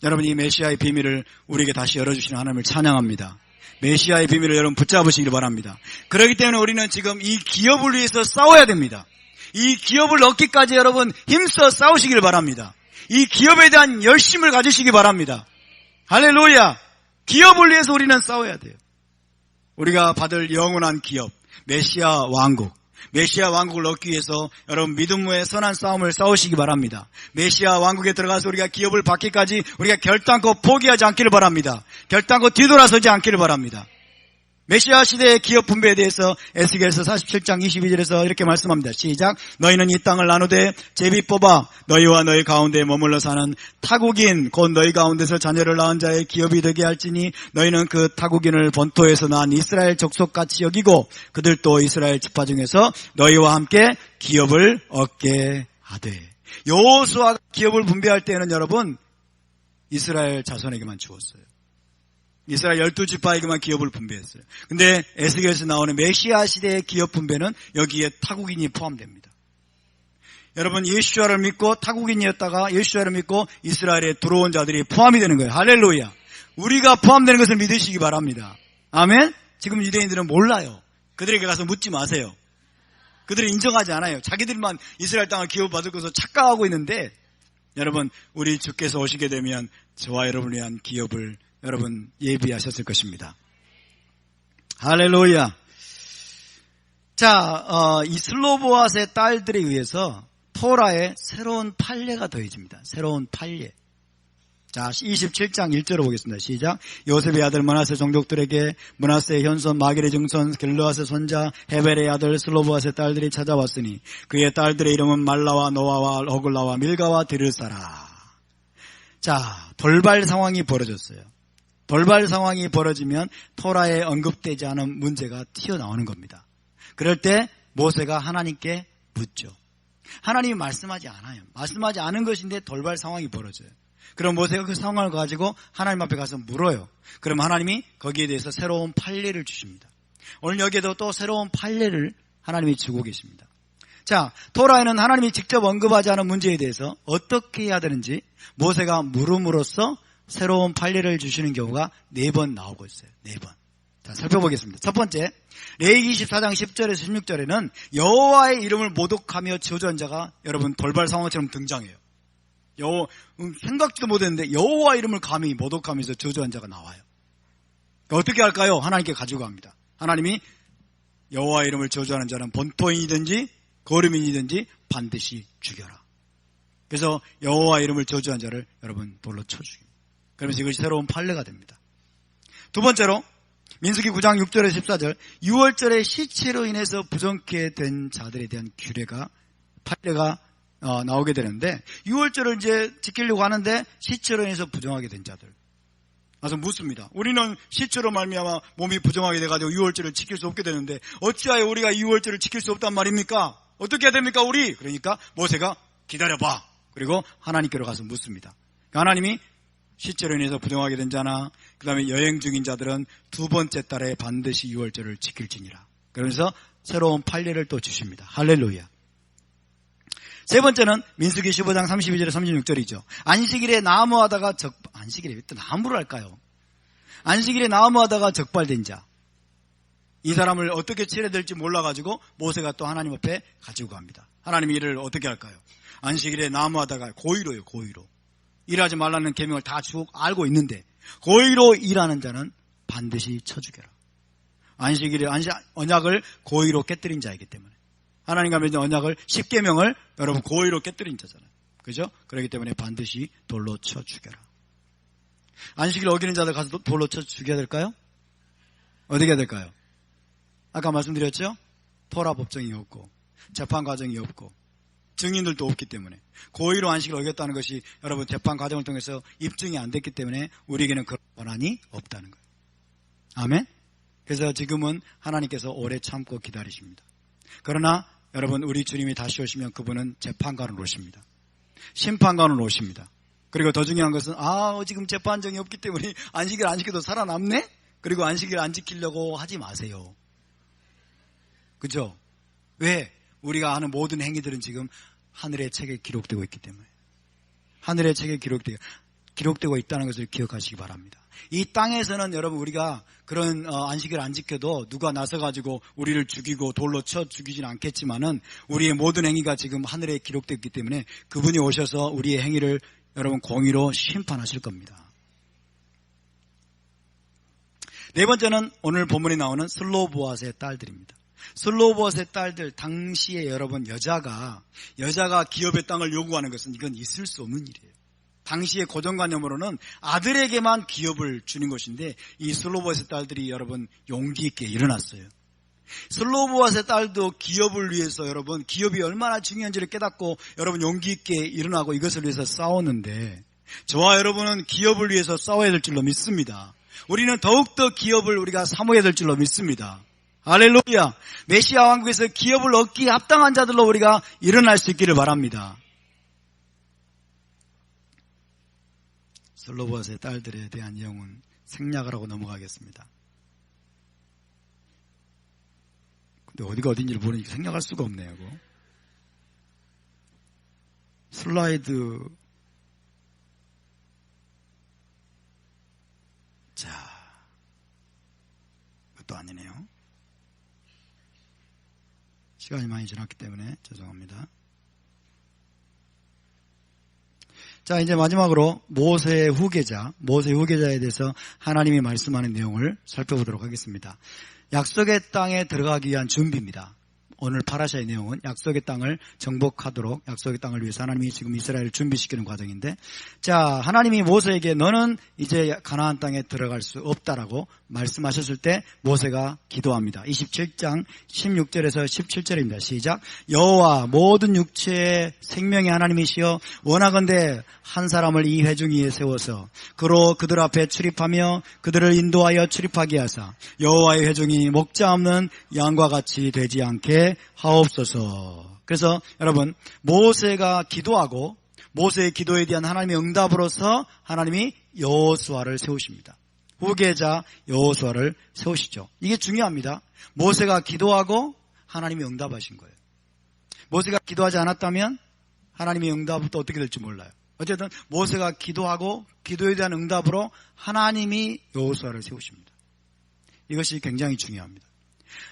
여러분 이 메시아의 비밀을 우리에게 다시 열어주시는 하나님을 찬양합니다. 메시아의 비밀을 여러분 붙잡으시길 바랍니다. 그렇기 때문에 우리는 지금 이 기업을 위해서 싸워야 됩니다. 이 기업을 얻기까지 여러분 힘써 싸우시길 바랍니다. 이 기업에 대한 열심을 가지시기 바랍니다. 할렐루야. 기업을 위해서 우리는 싸워야 돼요. 우리가 받을 영원한 기업, 메시아 왕국. 메시아 왕국을 얻기 위해서 여러분 믿음의 선한 싸움을 싸우시기 바랍니다. 메시아 왕국에 들어가서 우리가 기업을 받기까지 우리가 결단코 포기하지 않기를 바랍니다. 결단코 뒤돌아서지 않기를 바랍니다. 메시아 시대의 기업 분배에 대해서 에스겔서 47장 22절에서 이렇게 말씀합니다. 시작. 너희는 이 땅을 나누되 제비 뽑아 너희와 너희 가운데 머물러 사는 타국인 곧 너희 가운데서 자녀를 낳은 자의 기업이 되게 할지니 너희는 그 타국인을 본토에서 난 이스라엘 족속같이 여기고 그들도 이스라엘 지파 중에서 너희와 함께 기업을 얻게 하되. 여호수아가 기업을 분배할 때는 여러분 이스라엘 자손에게만 주었어요. 이스라엘 12지파에게만 기업을 분배했어요. 근데 에스겔에서 나오는 메시아 시대의 기업 분배는 여기에 타국인이 포함됩니다. 여러분 예수와를 믿고 타국인이었다가 예수와를 믿고 이스라엘에 들어온 자들이 포함이 되는 거예요. 할렐루야. 우리가 포함되는 것을 믿으시기 바랍니다. 아멘. 지금 유대인들은 몰라요. 그들에게 가서 묻지 마세요. 그들은 인정하지 않아요. 자기들만 이스라엘 땅을 기업 받을 것으로 착각하고 있는데 여러분 우리 주께서 오시게 되면 저와 여러분을 위한 기업을 여러분 예비하셨을 것입니다. 할렐루야. 자, 이 슬로보앗의 딸들에 의해서 토라에 새로운 판례가 더해집니다. 새로운 판례. 자, 27장 1절을 보겠습니다. 시작. 요셉의 아들 므낫세 종족들에게 므낫세의 현손 마길의 증손 길르앗의 손자 헤벨의 아들 슬로보앗의 딸들이 찾아왔으니 그의 딸들의 이름은 말라와 노아와 호글라와 밀가와 디르사라. 자, 돌발 상황이 벌어졌어요. 돌발 상황이 벌어지면 토라에 언급되지 않은 문제가 튀어나오는 겁니다. 그럴 때 모세가 하나님께 묻죠. 하나님이 말씀하지 않아요. 말씀하지 않은 것인데 돌발 상황이 벌어져요. 그럼 모세가 그 상황을 가지고 하나님 앞에 가서 물어요. 그럼 하나님이 거기에 대해서 새로운 판례를 주십니다. 오늘 여기에도 또 새로운 판례를 하나님이 주고 계십니다. 자, 토라에는 하나님이 직접 언급하지 않은 문제에 대해서 어떻게 해야 되는지 모세가 물음으로써 새로운 판례를 주시는 경우가 4번 나오고 있어요. 4번. 자, 살펴보겠습니다. 첫 번째, 레위기 24장 10절에서 16절에는 여호와의 이름을 모독하며 저주한 자가 여러분 돌발 상황처럼 등장해요. 생각지도 못했는데 여호와 이름을 감히 모독하면서 저주한 자가 나와요. 어떻게 할까요? 하나님께 가지고 갑니다. 하나님이 여호와 이름을 저주하는 자는 본토인이든지 거류민이든지 반드시 죽여라. 그래서 여호와 이름을 저주한 자를 여러분 돌로 쳐 죽입니다. 그러면서 이것이 새로운 판례가 됩니다. 두 번째로 민수기 9장 6절에 14절, 6월절에 시체로 인해서 부정케 된 자들에 대한 판례가 나오게 되는데, 6월절을 이제 지키려고 하는데 시체로 인해서 부정하게 된 자들 와서 묻습니다. 우리는 시체로 말미암아 몸이 부정하게 돼가지고 6월절을 지킬 수 없게 되는데 어찌하여 우리가 6월절을 지킬 수 없단 말입니까? 어떻게 해야 됩니까 우리? 그러니까 모세가 기다려봐. 그리고 하나님께로 가서 묻습니다. 하나님이 시체로 인해서 부정하게 된 자나 그 다음에 여행 중인 자들은 두 번째 달에 반드시 6월절을 지킬지니라. 그러면서 새로운 판례를 또 주십니다. 할렐루야. 세 번째는 민수기 15장 32절에 36절이죠. 안식일에 나무하다가 안식일에 왜 또 나무를 할까요? 안식일에 나무하다가 적발된 자. 이 사람을 어떻게 치러야 될지 몰라가지고 모세가 또 하나님 앞에 가지고 갑니다. 하나님이 이를 어떻게 할까요? 안식일에 나무하다가 고의로요, 고의로. 일하지 말라는 계명을 다 쭉 알고 있는데 고의로 일하는 자는 반드시 쳐 죽여라. 안식일에 언약을 고의로 깨뜨린 자이기 때문에. 하나님과 맺은 언약을 10계명을 여러분 고의로 깨뜨린 자잖아요. 그죠? 그렇기 때문에 반드시 돌로 쳐 죽여라. 안식일 어기는 자들 가서 돌로 쳐 죽여야 될까요? 어떻게 해야 될까요? 아까 말씀드렸죠? 토라 법정이 없고 재판 과정이 없고 증인들도 없기 때문에 고의로 안식을 어겼다는 것이 여러분 재판 과정을 통해서 입증이 안 됐기 때문에 우리에게는 그런 권한이 없다는 거예요. 아멘? 그래서 지금은 하나님께서 오래 참고 기다리십니다. 그러나 여러분 우리 주님이 다시 오시면 그분은 재판관으로 오십니다. 심판관으로 오십니다. 그리고 더 중요한 것은 지금 재판정이 없기 때문에 안식일 안 지켜도 살아남네? 그리고 안식일 안 지키려고 하지 마세요. 그죠? 왜? 우리가 하는 모든 행위들은 지금 하늘의 책에 기록되고 있기 때문에. 하늘의 책에 기록되고 있다는 것을 기억하시기 바랍니다. 이 땅에서는 여러분 우리가 그런 안식일 안 지켜도 누가 나서가지고 우리를 죽이고 돌로 쳐 죽이지는 않겠지만은 우리의 모든 행위가 지금 하늘에 기록되어 있기 때문에 그분이 오셔서 우리의 행위를 여러분 공의로 심판하실 겁니다. 네 번째는 오늘 본문에 나오는 슬로보앗의 딸들입니다. 슬로보앗의 딸들, 당시에 여러분 여자가 기업의 땅을 요구하는 것은 이건 있을 수 없는 일이에요. 당시의 고정관념으로는 아들에게만 기업을 주는 것인데 이 슬로보앗의 딸들이 여러분 용기 있게 일어났어요. 슬로보앗의 딸도 기업을 위해서 여러분 기업이 얼마나 중요한지를 깨닫고 여러분 용기 있게 일어나고 이것을 위해서 싸웠는데 저와 여러분은 기업을 위해서 싸워야 될 줄로 믿습니다. 우리는 더욱더 기업을 우리가 사모해야 될 줄로 믿습니다. 할렐루야. 메시아 왕국에서 기업을 얻기에 합당한 자들로 우리가 일어날 수 있기를 바랍니다. 슬로보앗의 딸들에 대한 내용은 생략을 하고 넘어가겠습니다. 근데 어디가 어딘지를 모르니까 생략할 수가 없네요. 이거. 슬라이드. 자, 그것도 아니네요. 시간이 많이 지났기 때문에 죄송합니다. 자, 이제 마지막으로 모세의 후계자에 대해서 하나님이 말씀하는 내용을 살펴보도록 하겠습니다. 약속의 땅에 들어가기 위한 준비입니다. 오늘 파라샤의 내용은 약속의 땅을 정복하도록 약속의 땅을 위해서 하나님이 지금 이스라엘을 준비시키는 과정인데, 자, 하나님이 모세에게 너는 이제 가나안 땅에 들어갈 수 없다라고 말씀하셨을 때 모세가 기도합니다. 27장 16절에서 17절입니다. 시작. 여호와 모든 육체의 생명의 하나님이시여 원하건대 한 사람을 이 회중 위에 세워서 그로 그들 앞에 출입하며 그들을 인도하여 출입하게 하사 여호와의 회중이 목자 없는 양과 같이 되지 않게 하옵소서. 그래서 여러분 모세가 기도하고 모세의 기도에 대한 하나님의 응답으로서 하나님이 여호수아를 세우십니다. 후계자 여호수아를 세우시죠. 이게 중요합니다. 모세가 기도하고 하나님이 응답하신 거예요. 모세가 기도하지 않았다면 하나님의 응답은 또 어떻게 될지 몰라요. 어쨌든 모세가 기도하고 기도에 대한 응답으로 하나님이 여호수아를 세우십니다. 이것이 굉장히 중요합니다.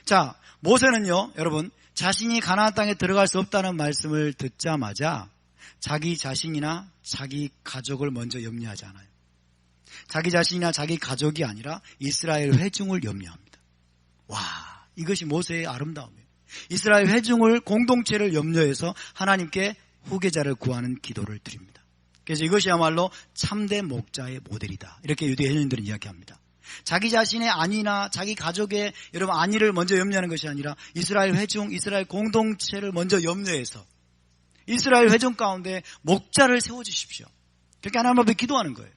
자, 모세는요, 여러분, 자신이 가나안 땅에 들어갈 수 없다는 말씀을 듣자마자 자기 자신이나 자기 가족을 먼저 염려하지 않아요. 자기 자신이나 자기 가족이 아니라 이스라엘 회중을 염려합니다. 와, 이것이 모세의 아름다움이에요. 이스라엘 회중을 공동체를 염려해서 하나님께 후계자를 구하는 기도를 드립니다. 그래서 이것이야말로 참된 목자의 모델이다. 이렇게 유대 해인들은 이야기합니다. 자기 자신의 안위나 자기 가족의 여러분 안위를 먼저 염려하는 것이 아니라 이스라엘 회중, 이스라엘 공동체를 먼저 염려해서 이스라엘 회중 가운데 목자를 세워주십시오. 그렇게 하나님 앞에 기도하는 거예요.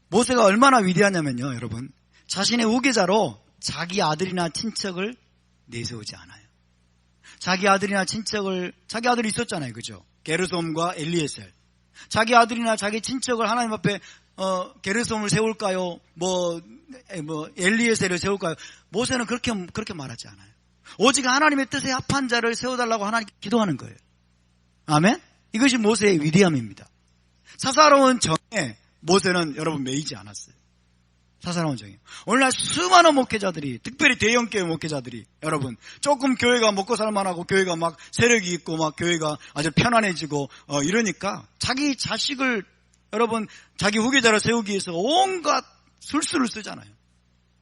모세가 얼마나 위대하냐면요, 여러분. 자신의 후계자로 자기 아들이나 친척을 내세우지 않아요. 자기 아들이나 친척을, 자기 아들이 있었잖아요. 그죠? 게르솜과 엘리에셀. 자기 아들이나 자기 친척을 하나님 앞에, 게르솜을 세울까요? 엘리에셀을 세울까요? 모세는 그렇게 말하지 않아요. 오직 하나님의 뜻에 합한 자를 세워달라고 하나님께 기도하는 거예요. 아멘? 이것이 모세의 위대함입니다. 사사로운 정에 모세는 여러분 매이지 않았어요. 사사로운 정이에요. 오늘날 수많은 목회자들이, 특별히 대형교회 목회자들이, 여러분, 조금 교회가 먹고 살만하고, 교회가 막 세력이 있고, 막 교회가 아주 편안해지고, 이러니까, 자기 자식을, 여러분, 자기 후계자를 세우기 위해서 온갖 술수를 쓰잖아요.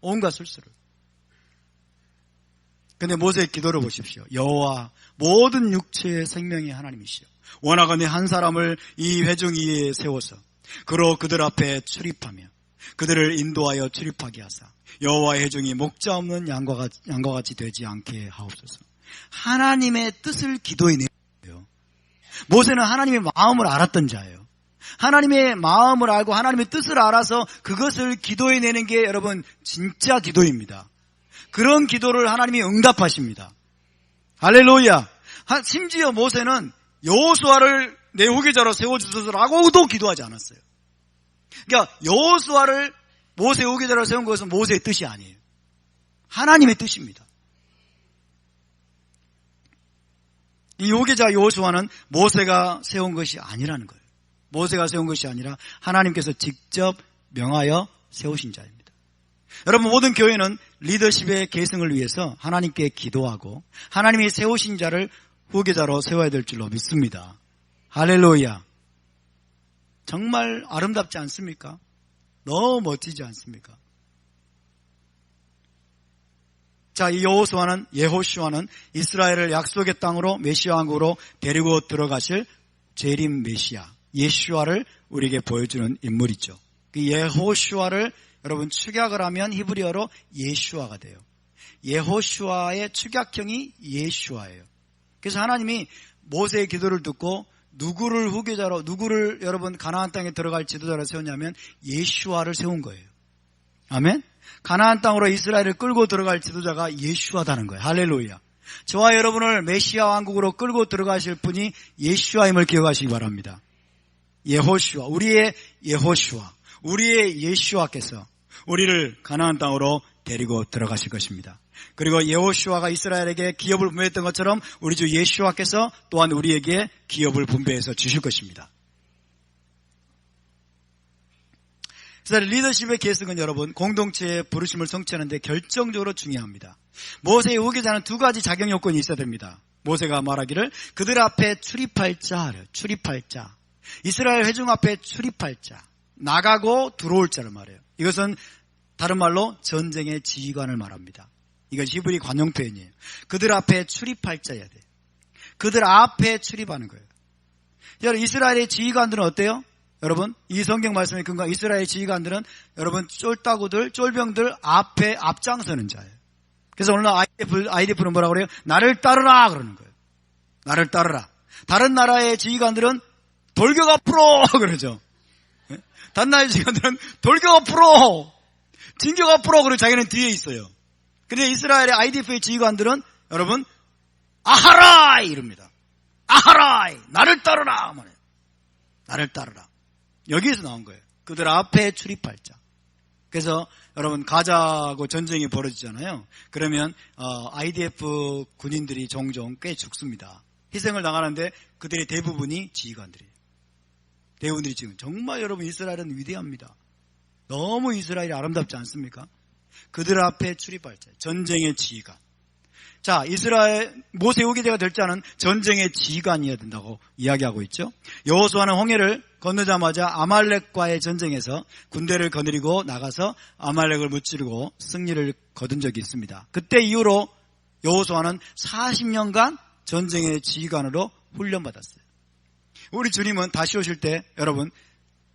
온갖 술수를. 근데 모세의 기도를 보십시오. 여호와, 모든 육체의 생명의 하나님이시여. 원하건대 한 사람을 이 회중 위에 세워서, 그로 그들 앞에 출입하며, 그들을 인도하여 출입하게 하사 여호와의 회중이 목자 없는 양과 같이 되지 않게 하옵소서. 하나님의 뜻을 기도해내는 거예요. 모세는 하나님의 마음을 알았던 자예요. 하나님의 마음을 알고 하나님의 뜻을 알아서 그것을 기도해내는 게 여러분 진짜 기도입니다. 그런 기도를 하나님이 응답하십니다. 할렐루야. 심지어 모세는 여호수아를 내 후계자로 세워주소서라고도 기도하지 않았어요. 그러니까 여호수아를 모세 후계자로 세운 것은 모세의 뜻이 아니에요. 하나님의 뜻입니다. 이 후계자 여호수아는 모세가 세운 것이 아니라는 거예요. 모세가 세운 것이 아니라 하나님께서 직접 명하여 세우신 자입니다. 여러분, 모든 교회는 리더십의 계승을 위해서 하나님께 기도하고 하나님이 세우신 자를 후계자로 세워야 될 줄로 믿습니다. 할렐루야. 정말 아름답지 않습니까? 너무 멋지지 않습니까? 자, 이 예호슈아는 이스라엘을 약속의 땅으로 메시아 왕국으로 데리고 들어가실 재림 메시아 예슈아를 우리에게 보여주는 인물이죠. 그 예호슈아를 여러분 축약을 하면 히브리어로 예슈아가 돼요. 예호슈아의 축약형이 예슈아예요. 그래서 하나님이 모세의 기도를 듣고 누구를 여러분 가나안 땅에 들어갈 지도자로 세웠냐면 예슈아를 세운 거예요. 아멘? 가나안 땅으로 이스라엘을 끌고 들어갈 지도자가 예슈아다는 거예요. 할렐루야. 저와 여러분을 메시아 왕국으로 끌고 들어가실 분이 예슈아임을 기억하시기 바랍니다. 예호슈아, 우리의 예호슈아, 우리의 예슈아께서 우리를 가나안 땅으로 데리고 들어가실 것입니다. 그리고 예호슈아가 이스라엘에게 기업을 분배했던 것처럼 우리 주 예슈아께서 또한 우리에게 기업을 분배해서 주실 것입니다. 그래서 리더십의 계승은 여러분 공동체의 부르심을 성취하는 데 결정적으로 중요합니다. 모세의 후계자는 두 가지 자격 요건이 있어야 됩니다. 모세가 말하기를 그들 앞에 출입할 자, 이스라엘 회중 앞에 출입할 자, 나가고 들어올 자를 말해요. 이것은 다른 말로 전쟁의 지휘관을 말합니다. 이것이 히브리 관용 표현이에요. 그들 앞에 출입할 자여야 돼요. 그들 앞에 출입하는 거예요. 여러분, 이스라엘의 지휘관들은 어때요? 여러분, 이 성경 말씀에 근거한 이스라엘 지휘관들은 여러분 쫄병들 앞에 앞장서는 자예요. 그래서 오늘 IDF는 뭐라고 그래요? 나를 따르라 그러는 거예요. 나를 따르라. 다른 나라의 지휘관들은 돌격 앞으로 그러죠. 다른 나라의 지휘관들은 돌격 앞으로, 진격 앞으로 그러고 자기는 뒤에 있어요. 근데 이스라엘의 IDF의 지휘관들은 여러분 아하라이 이럽니다. 아하라이 나를 따르라 말해요. 나를 따르라. 여기에서 나온 거예요. 그들 앞에 출입할 자. 그래서 여러분 가자하고 전쟁이 벌어지잖아요. 그러면 IDF 군인들이 종종 꽤 죽습니다. 희생을 당하는데 그들의 대부분이 지휘관들이에요. 대부분들이 지금 정말 여러분 이스라엘은 위대합니다. 너무 이스라엘이 아름답지 않습니까? 그들 앞에 출입할 자, 전쟁의 지휘관. 자, 이스라엘 모세 후계자가 될 자는 전쟁의 지휘관이어야 된다고 이야기하고 있죠. 여호수아는 홍해를 건너자마자 아말렉과의 전쟁에서 군대를 거느리고 나가서 아말렉을 무찌르고 승리를 거둔 적이 있습니다. 그때 이후로 여호수아는 40년간 전쟁의 지휘관으로 훈련받았어요. 우리 주님은 다시 오실 때 여러분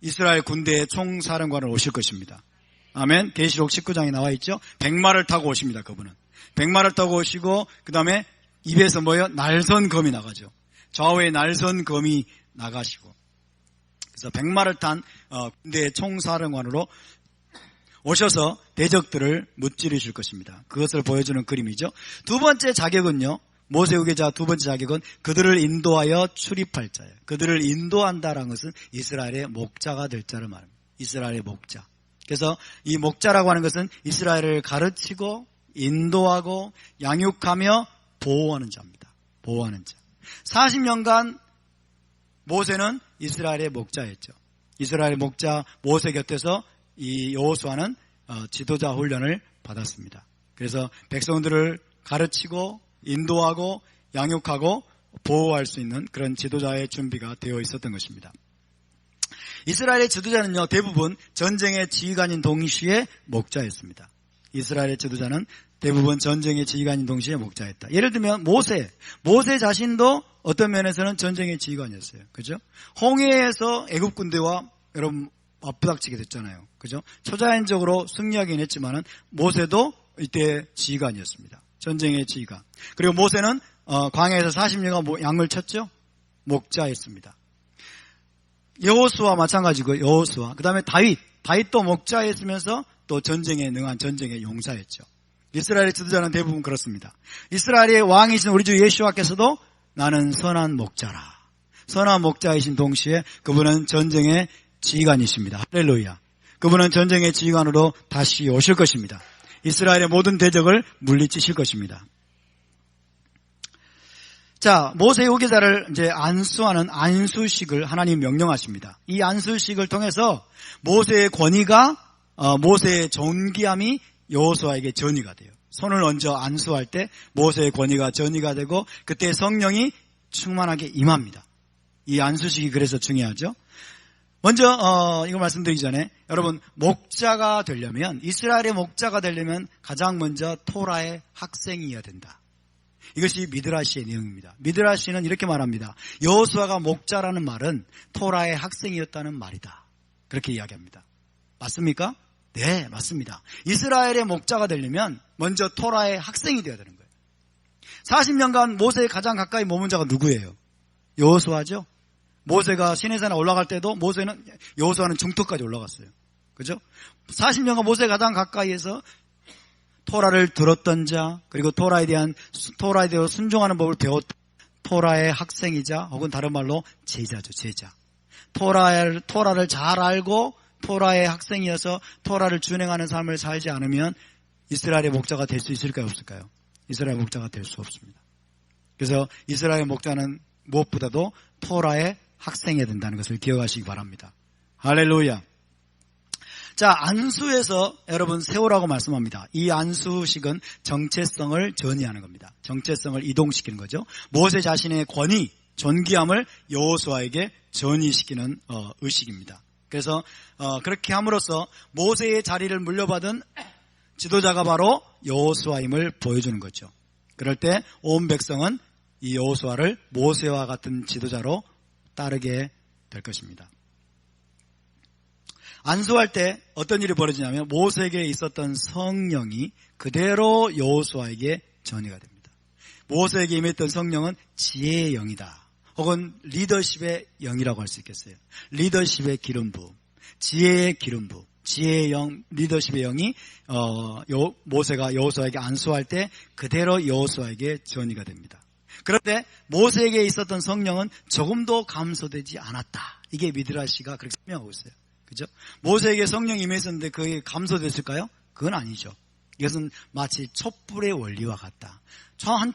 이스라엘 군대의 총사령관으로 오실 것입니다. 아멘. 계시록 19장에 나와 있죠. 백마를 타고 오십니다. 그분은. 백마를 타고 오시고 그 다음에 입에서 뭐예요? 날선 검이 나가죠. 좌우에 날선 검이 나가시고 그래서 백마를 탄 군대의 총사령관으로 오셔서 대적들을 무찌르실 것입니다. 그것을 보여주는 그림이죠. 두 번째 자격은요. 모세 후계자 두 번째 자격은 그들을 인도하여 출입할 자예요. 그들을 인도한다라는 것은 이스라엘의 목자가 될 자를 말합니다. 이스라엘의 목자. 그래서 이 목자라고 하는 것은 이스라엘을 가르치고 인도하고 양육하며 보호하는 자입니다. 보호하는 자. 40년간 모세는 이스라엘의 목자였죠. 이스라엘의 목자 모세 곁에서 이 여호수아는 지도자 훈련을 받았습니다. 그래서 백성들을 가르치고 인도하고 양육하고 보호할 수 있는 그런 지도자의 준비가 되어 있었던 것입니다. 이스라엘의 지도자는요, 대부분 전쟁의 지휘관인 동시에 목자였습니다. 이스라엘의 지도자는 대부분 전쟁의 지휘관인 동시에 목자였다. 예를 들면 모세 자신도 어떤 면에서는 전쟁의 지휘관이었어요. 그죠? 홍해에서 애굽 군대와 여러분 맞부닥치게 됐잖아요. 그죠? 초자연적으로 승리하긴 했지만은 모세도 이때 지휘관이었습니다. 전쟁의 지휘관. 그리고 모세는 광야에서 40년간 양을 쳤죠? 목자였습니다. 여호수아 마찬가지고 여호수아. 그다음에 다윗도 목자였으면서 또 전쟁에 능한 전쟁의 용사였죠. 이스라엘의 지도자는 대부분 그렇습니다. 이스라엘의 왕이신 우리 주 예수와께서도 나는 선한 목자라. 선한 목자이신 동시에 그분은 전쟁의 지휘관이십니다. 할렐루야. 그분은 전쟁의 지휘관으로 다시 오실 것입니다. 이스라엘의 모든 대적을 물리치실 것입니다. 자, 모세 후계자를 이제 안수하는 안수식을 하나님 명령하십니다. 이 안수식을 통해서 모세의 권위가 모세의 존귀함이 여호수아에게 전이가 돼요. 손을 얹어 안수할 때 모세의 권위가 전이가 되고 그때 성령이 충만하게 임합니다. 이 안수식이 그래서 중요하죠. 먼저 이거 말씀드리기 전에 여러분 목자가 되려면 이스라엘의 목자가 되려면 가장 먼저 토라의 학생이어야 된다. 이것이 미드라시의 내용입니다. 미드라시는 이렇게 말합니다. 여호수아가 목자라는 말은 토라의 학생이었다는 말이다. 그렇게 이야기합니다. 맞습니까? 네, 맞습니다. 이스라엘의 목자가 되려면 먼저 토라의 학생이 되어야 되는 거예요. 40년간 모세에 가장 가까이 머문 자가 누구예요? 여호수아죠. 모세가 시내산에 올라갈 때도 여호수아는 중턱까지 올라갔어요. 그죠? 40년간 모세에 가장 가까이에서 토라를 들었던 자, 그리고 토라에 대해 순종하는 법을 배웠던 토라의 학생이자 혹은 다른 말로 제자죠, 제자. 토라를 잘 알고 토라의 학생이어서 토라를 준행하는 삶을 살지 않으면 이스라엘의 목자가 될 수 있을까요, 없을까요? 이스라엘 목자가 될 수 없습니다. 그래서 이스라엘 목자는 무엇보다도 토라의 학생해야 된다는 것을 기억하시기 바랍니다. 할렐루야. 자, 안수에서 여러분 세우라고 말씀합니다. 이 안수식은 정체성을 전이하는 겁니다. 정체성을 이동시키는 거죠. 모세 자신의 권위, 존귀함을 여호수아에게 전이시키는 의식입니다. 그래서 그렇게 함으로써 모세의 자리를 물려받은 지도자가 바로 여호수아임을 보여주는 거죠. 그럴 때 온 백성은 이 여호수아를 모세와 같은 지도자로 따르게 될 것입니다. 안수할 때 어떤 일이 벌어지냐면 모세에게 있었던 성령이 그대로 여호수아에게 전이가 됩니다. 모세에게 임했던 성령은 지혜의 영이다. 혹은 리더십의 영이라고 할 수 있겠어요. 리더십의 기름부, 지혜의 기름부, 지혜의 영, 리더십의 영이 모세가 여호수아에게 안수할 때 그대로 여호수아에게 전이가 됩니다. 그런데 모세에게 있었던 성령은 조금도 감소되지 않았다. 이게 미드라시가 그렇게 설명하고 있어요. 그죠? 모세에게 성령이 임했었는데 그게 감소됐을까요? 그건 아니죠. 이것은 마치 촛불의 원리와 같다. 한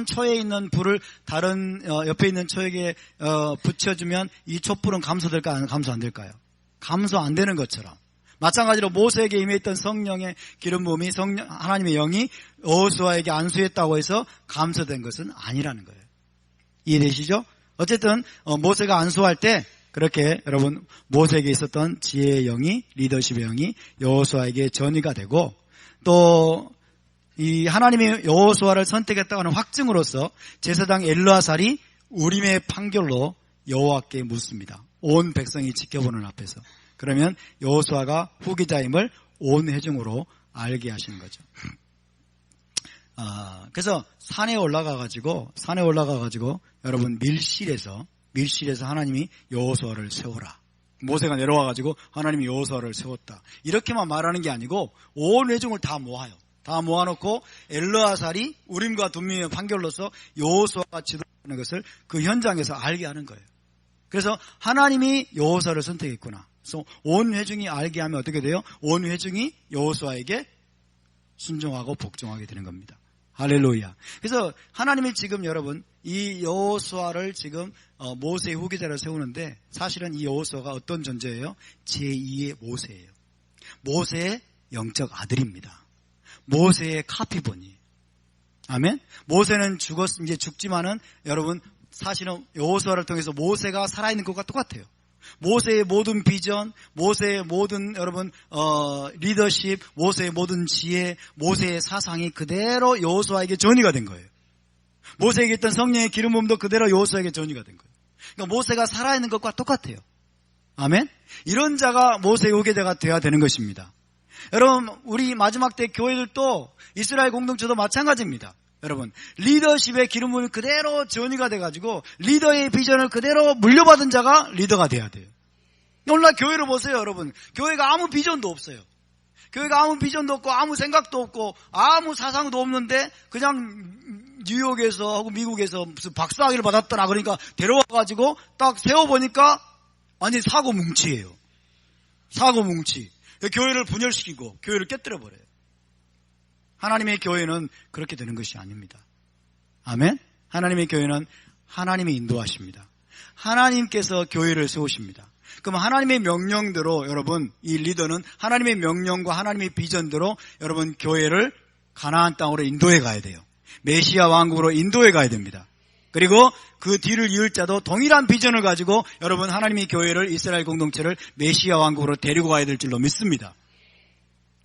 초에 있는 불을 다른 옆에 있는 초에게 붙여주면 이 촛불은 감소될까요? 감소 안 될까요? 감소 안 되는 것처럼 마찬가지로 모세에게 임했던 성령의 기름 부음이 하나님의 영이 여호수아에게 안수했다고 해서 감소된 것은 아니라는 거예요. 이해되시죠? 어쨌든 모세가 안수할 때 그렇게 여러분 모세에게 있었던 지혜의 영이, 리더십의 영이 여호수아에게 전이가 되고, 또 이 하나님이 여호수아를 선택했다고 하는 확증으로서 제사장 엘르아살이 우림의 판결로 여호와께 묻습니다. 온 백성이 지켜보는 앞에서. 그러면 여호수아가 후계자임을 온 회중으로 알게 하시는 거죠. 그래서 산에 올라가가지고 여러분 밀실에서 하나님이 여호수아를 세워라. 모세가 내려와가지고 하나님이 여호수아를 세웠다. 이렇게만 말하는 게 아니고 온 회중을 다 모아요. 다 모아놓고 엘르아살이 우림과 둠밈의 판결로서 여호수아가 지도하는 것을 그 현장에서 알게 하는 거예요. 그래서 하나님이 여호수아를 선택했구나. 그래서 온 회중이 알게 하면 어떻게 돼요? 온 회중이 여호수아에게 순종하고 복종하게 되는 겁니다. 할렐루야. 그래서 하나님이 지금 여러분 이 여호수아를 지금 모세의 후계자로 세우는데, 사실은 이 여호수아가 어떤 존재예요? 제2의 모세예요. 모세의 영적 아들입니다. 모세의 카피본이에요. 아멘. 모세는 이제 죽지만은 여러분 사실은 여호수아를 통해서 모세가 살아있는 것과 똑같아요. 모세의 모든 비전, 모세의 모든 여러분 리더십, 모세의 모든 지혜, 모세의 사상이 그대로 여호수아에게 전이가 된 거예요. 모세에게 있던 성령의 기름 부음도 그대로 여호수아에게 전이가 된 거예요. 그러니까 모세가 살아있는 것과 똑같아요. 아멘. 이런 자가 모세의 후계자가 되어야 되는 것입니다. 여러분 우리 마지막 때 교회들도 이스라엘 공동체도 마찬가지입니다. 여러분 리더십의 기름 부음이 그대로 전이가 돼가지고 리더의 비전을 그대로 물려받은 자가 리더가 돼야 돼요. 오늘날 교회를 보세요. 여러분 교회가 아무 비전도 없어요. 교회가 아무 비전도 없고 아무 생각도 없고 아무 사상도 없는데 그냥 뉴욕에서 하고 미국에서 무슨 박사학위를 받았더라 그러니까 데려와가지고 딱 세워보니까 완전히 사고뭉치예요. 사고뭉치. 교회를 분열시키고 교회를 깨뜨려버려요. 하나님의 교회는 그렇게 되는 것이 아닙니다. 아멘. 하나님의 교회는 하나님이 인도하십니다. 하나님께서 교회를 세우십니다. 그럼 하나님의 명령대로 여러분 이 리더는 하나님의 명령과 하나님의 비전대로 여러분 교회를 가나안 땅으로 인도해 가야 돼요. 메시아 왕국으로 인도해 가야 됩니다. 그리고 그 뒤를 이을 자도 동일한 비전을 가지고 여러분 하나님의 교회를, 이스라엘 공동체를 메시아 왕국으로 데리고 가야 될 줄로 믿습니다.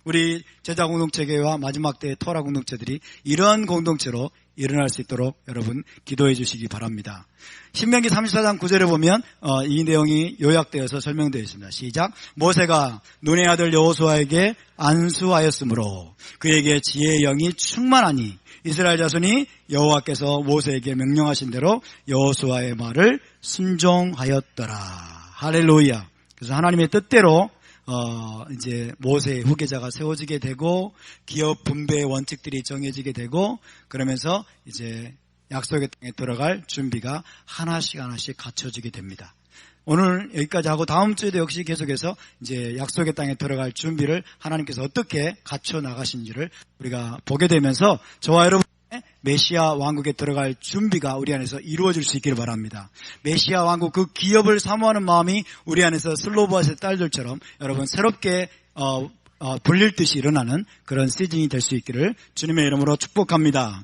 우리 제자 공동체교회와 마지막 때의 토라 공동체들이 이런 공동체로 일어날 수 있도록 여러분 기도해 주시기 바랍니다. 신명기 34장 9절에 보면 이 내용이 요약되어서 설명되어 있습니다. 시작. 모세가 눈의 아들 여호수아에게 안수하였으므로 그에게 지혜의 영이 충만하니 이스라엘 자손이 여호와께서 모세에게 명령하신 대로 여호수아의 말을 순종하였더라. 할렐루야. 그래서 하나님의 뜻대로 이제 모세의 후계자가 세워지게 되고 기업 분배의 원칙들이 정해지게 되고 그러면서 이제 약속의 땅에 들어갈 준비가 하나씩 갖춰지게 됩니다. 오늘 여기까지 하고 다음 주에도 역시 계속해서 이제 약속의 땅에 들어갈 준비를 하나님께서 어떻게 갖춰 나가신지를 우리가 보게 되면서 저와 여러분의 메시아 왕국에 들어갈 준비가 우리 안에서 이루어질 수 있기를 바랍니다. 메시아 왕국 그 기업을 사모하는 마음이 우리 안에서 슬로보아스의 딸들처럼 여러분 새롭게 불릴 듯이 일어나는 그런 시즌이 될 수 있기를 주님의 이름으로 축복합니다.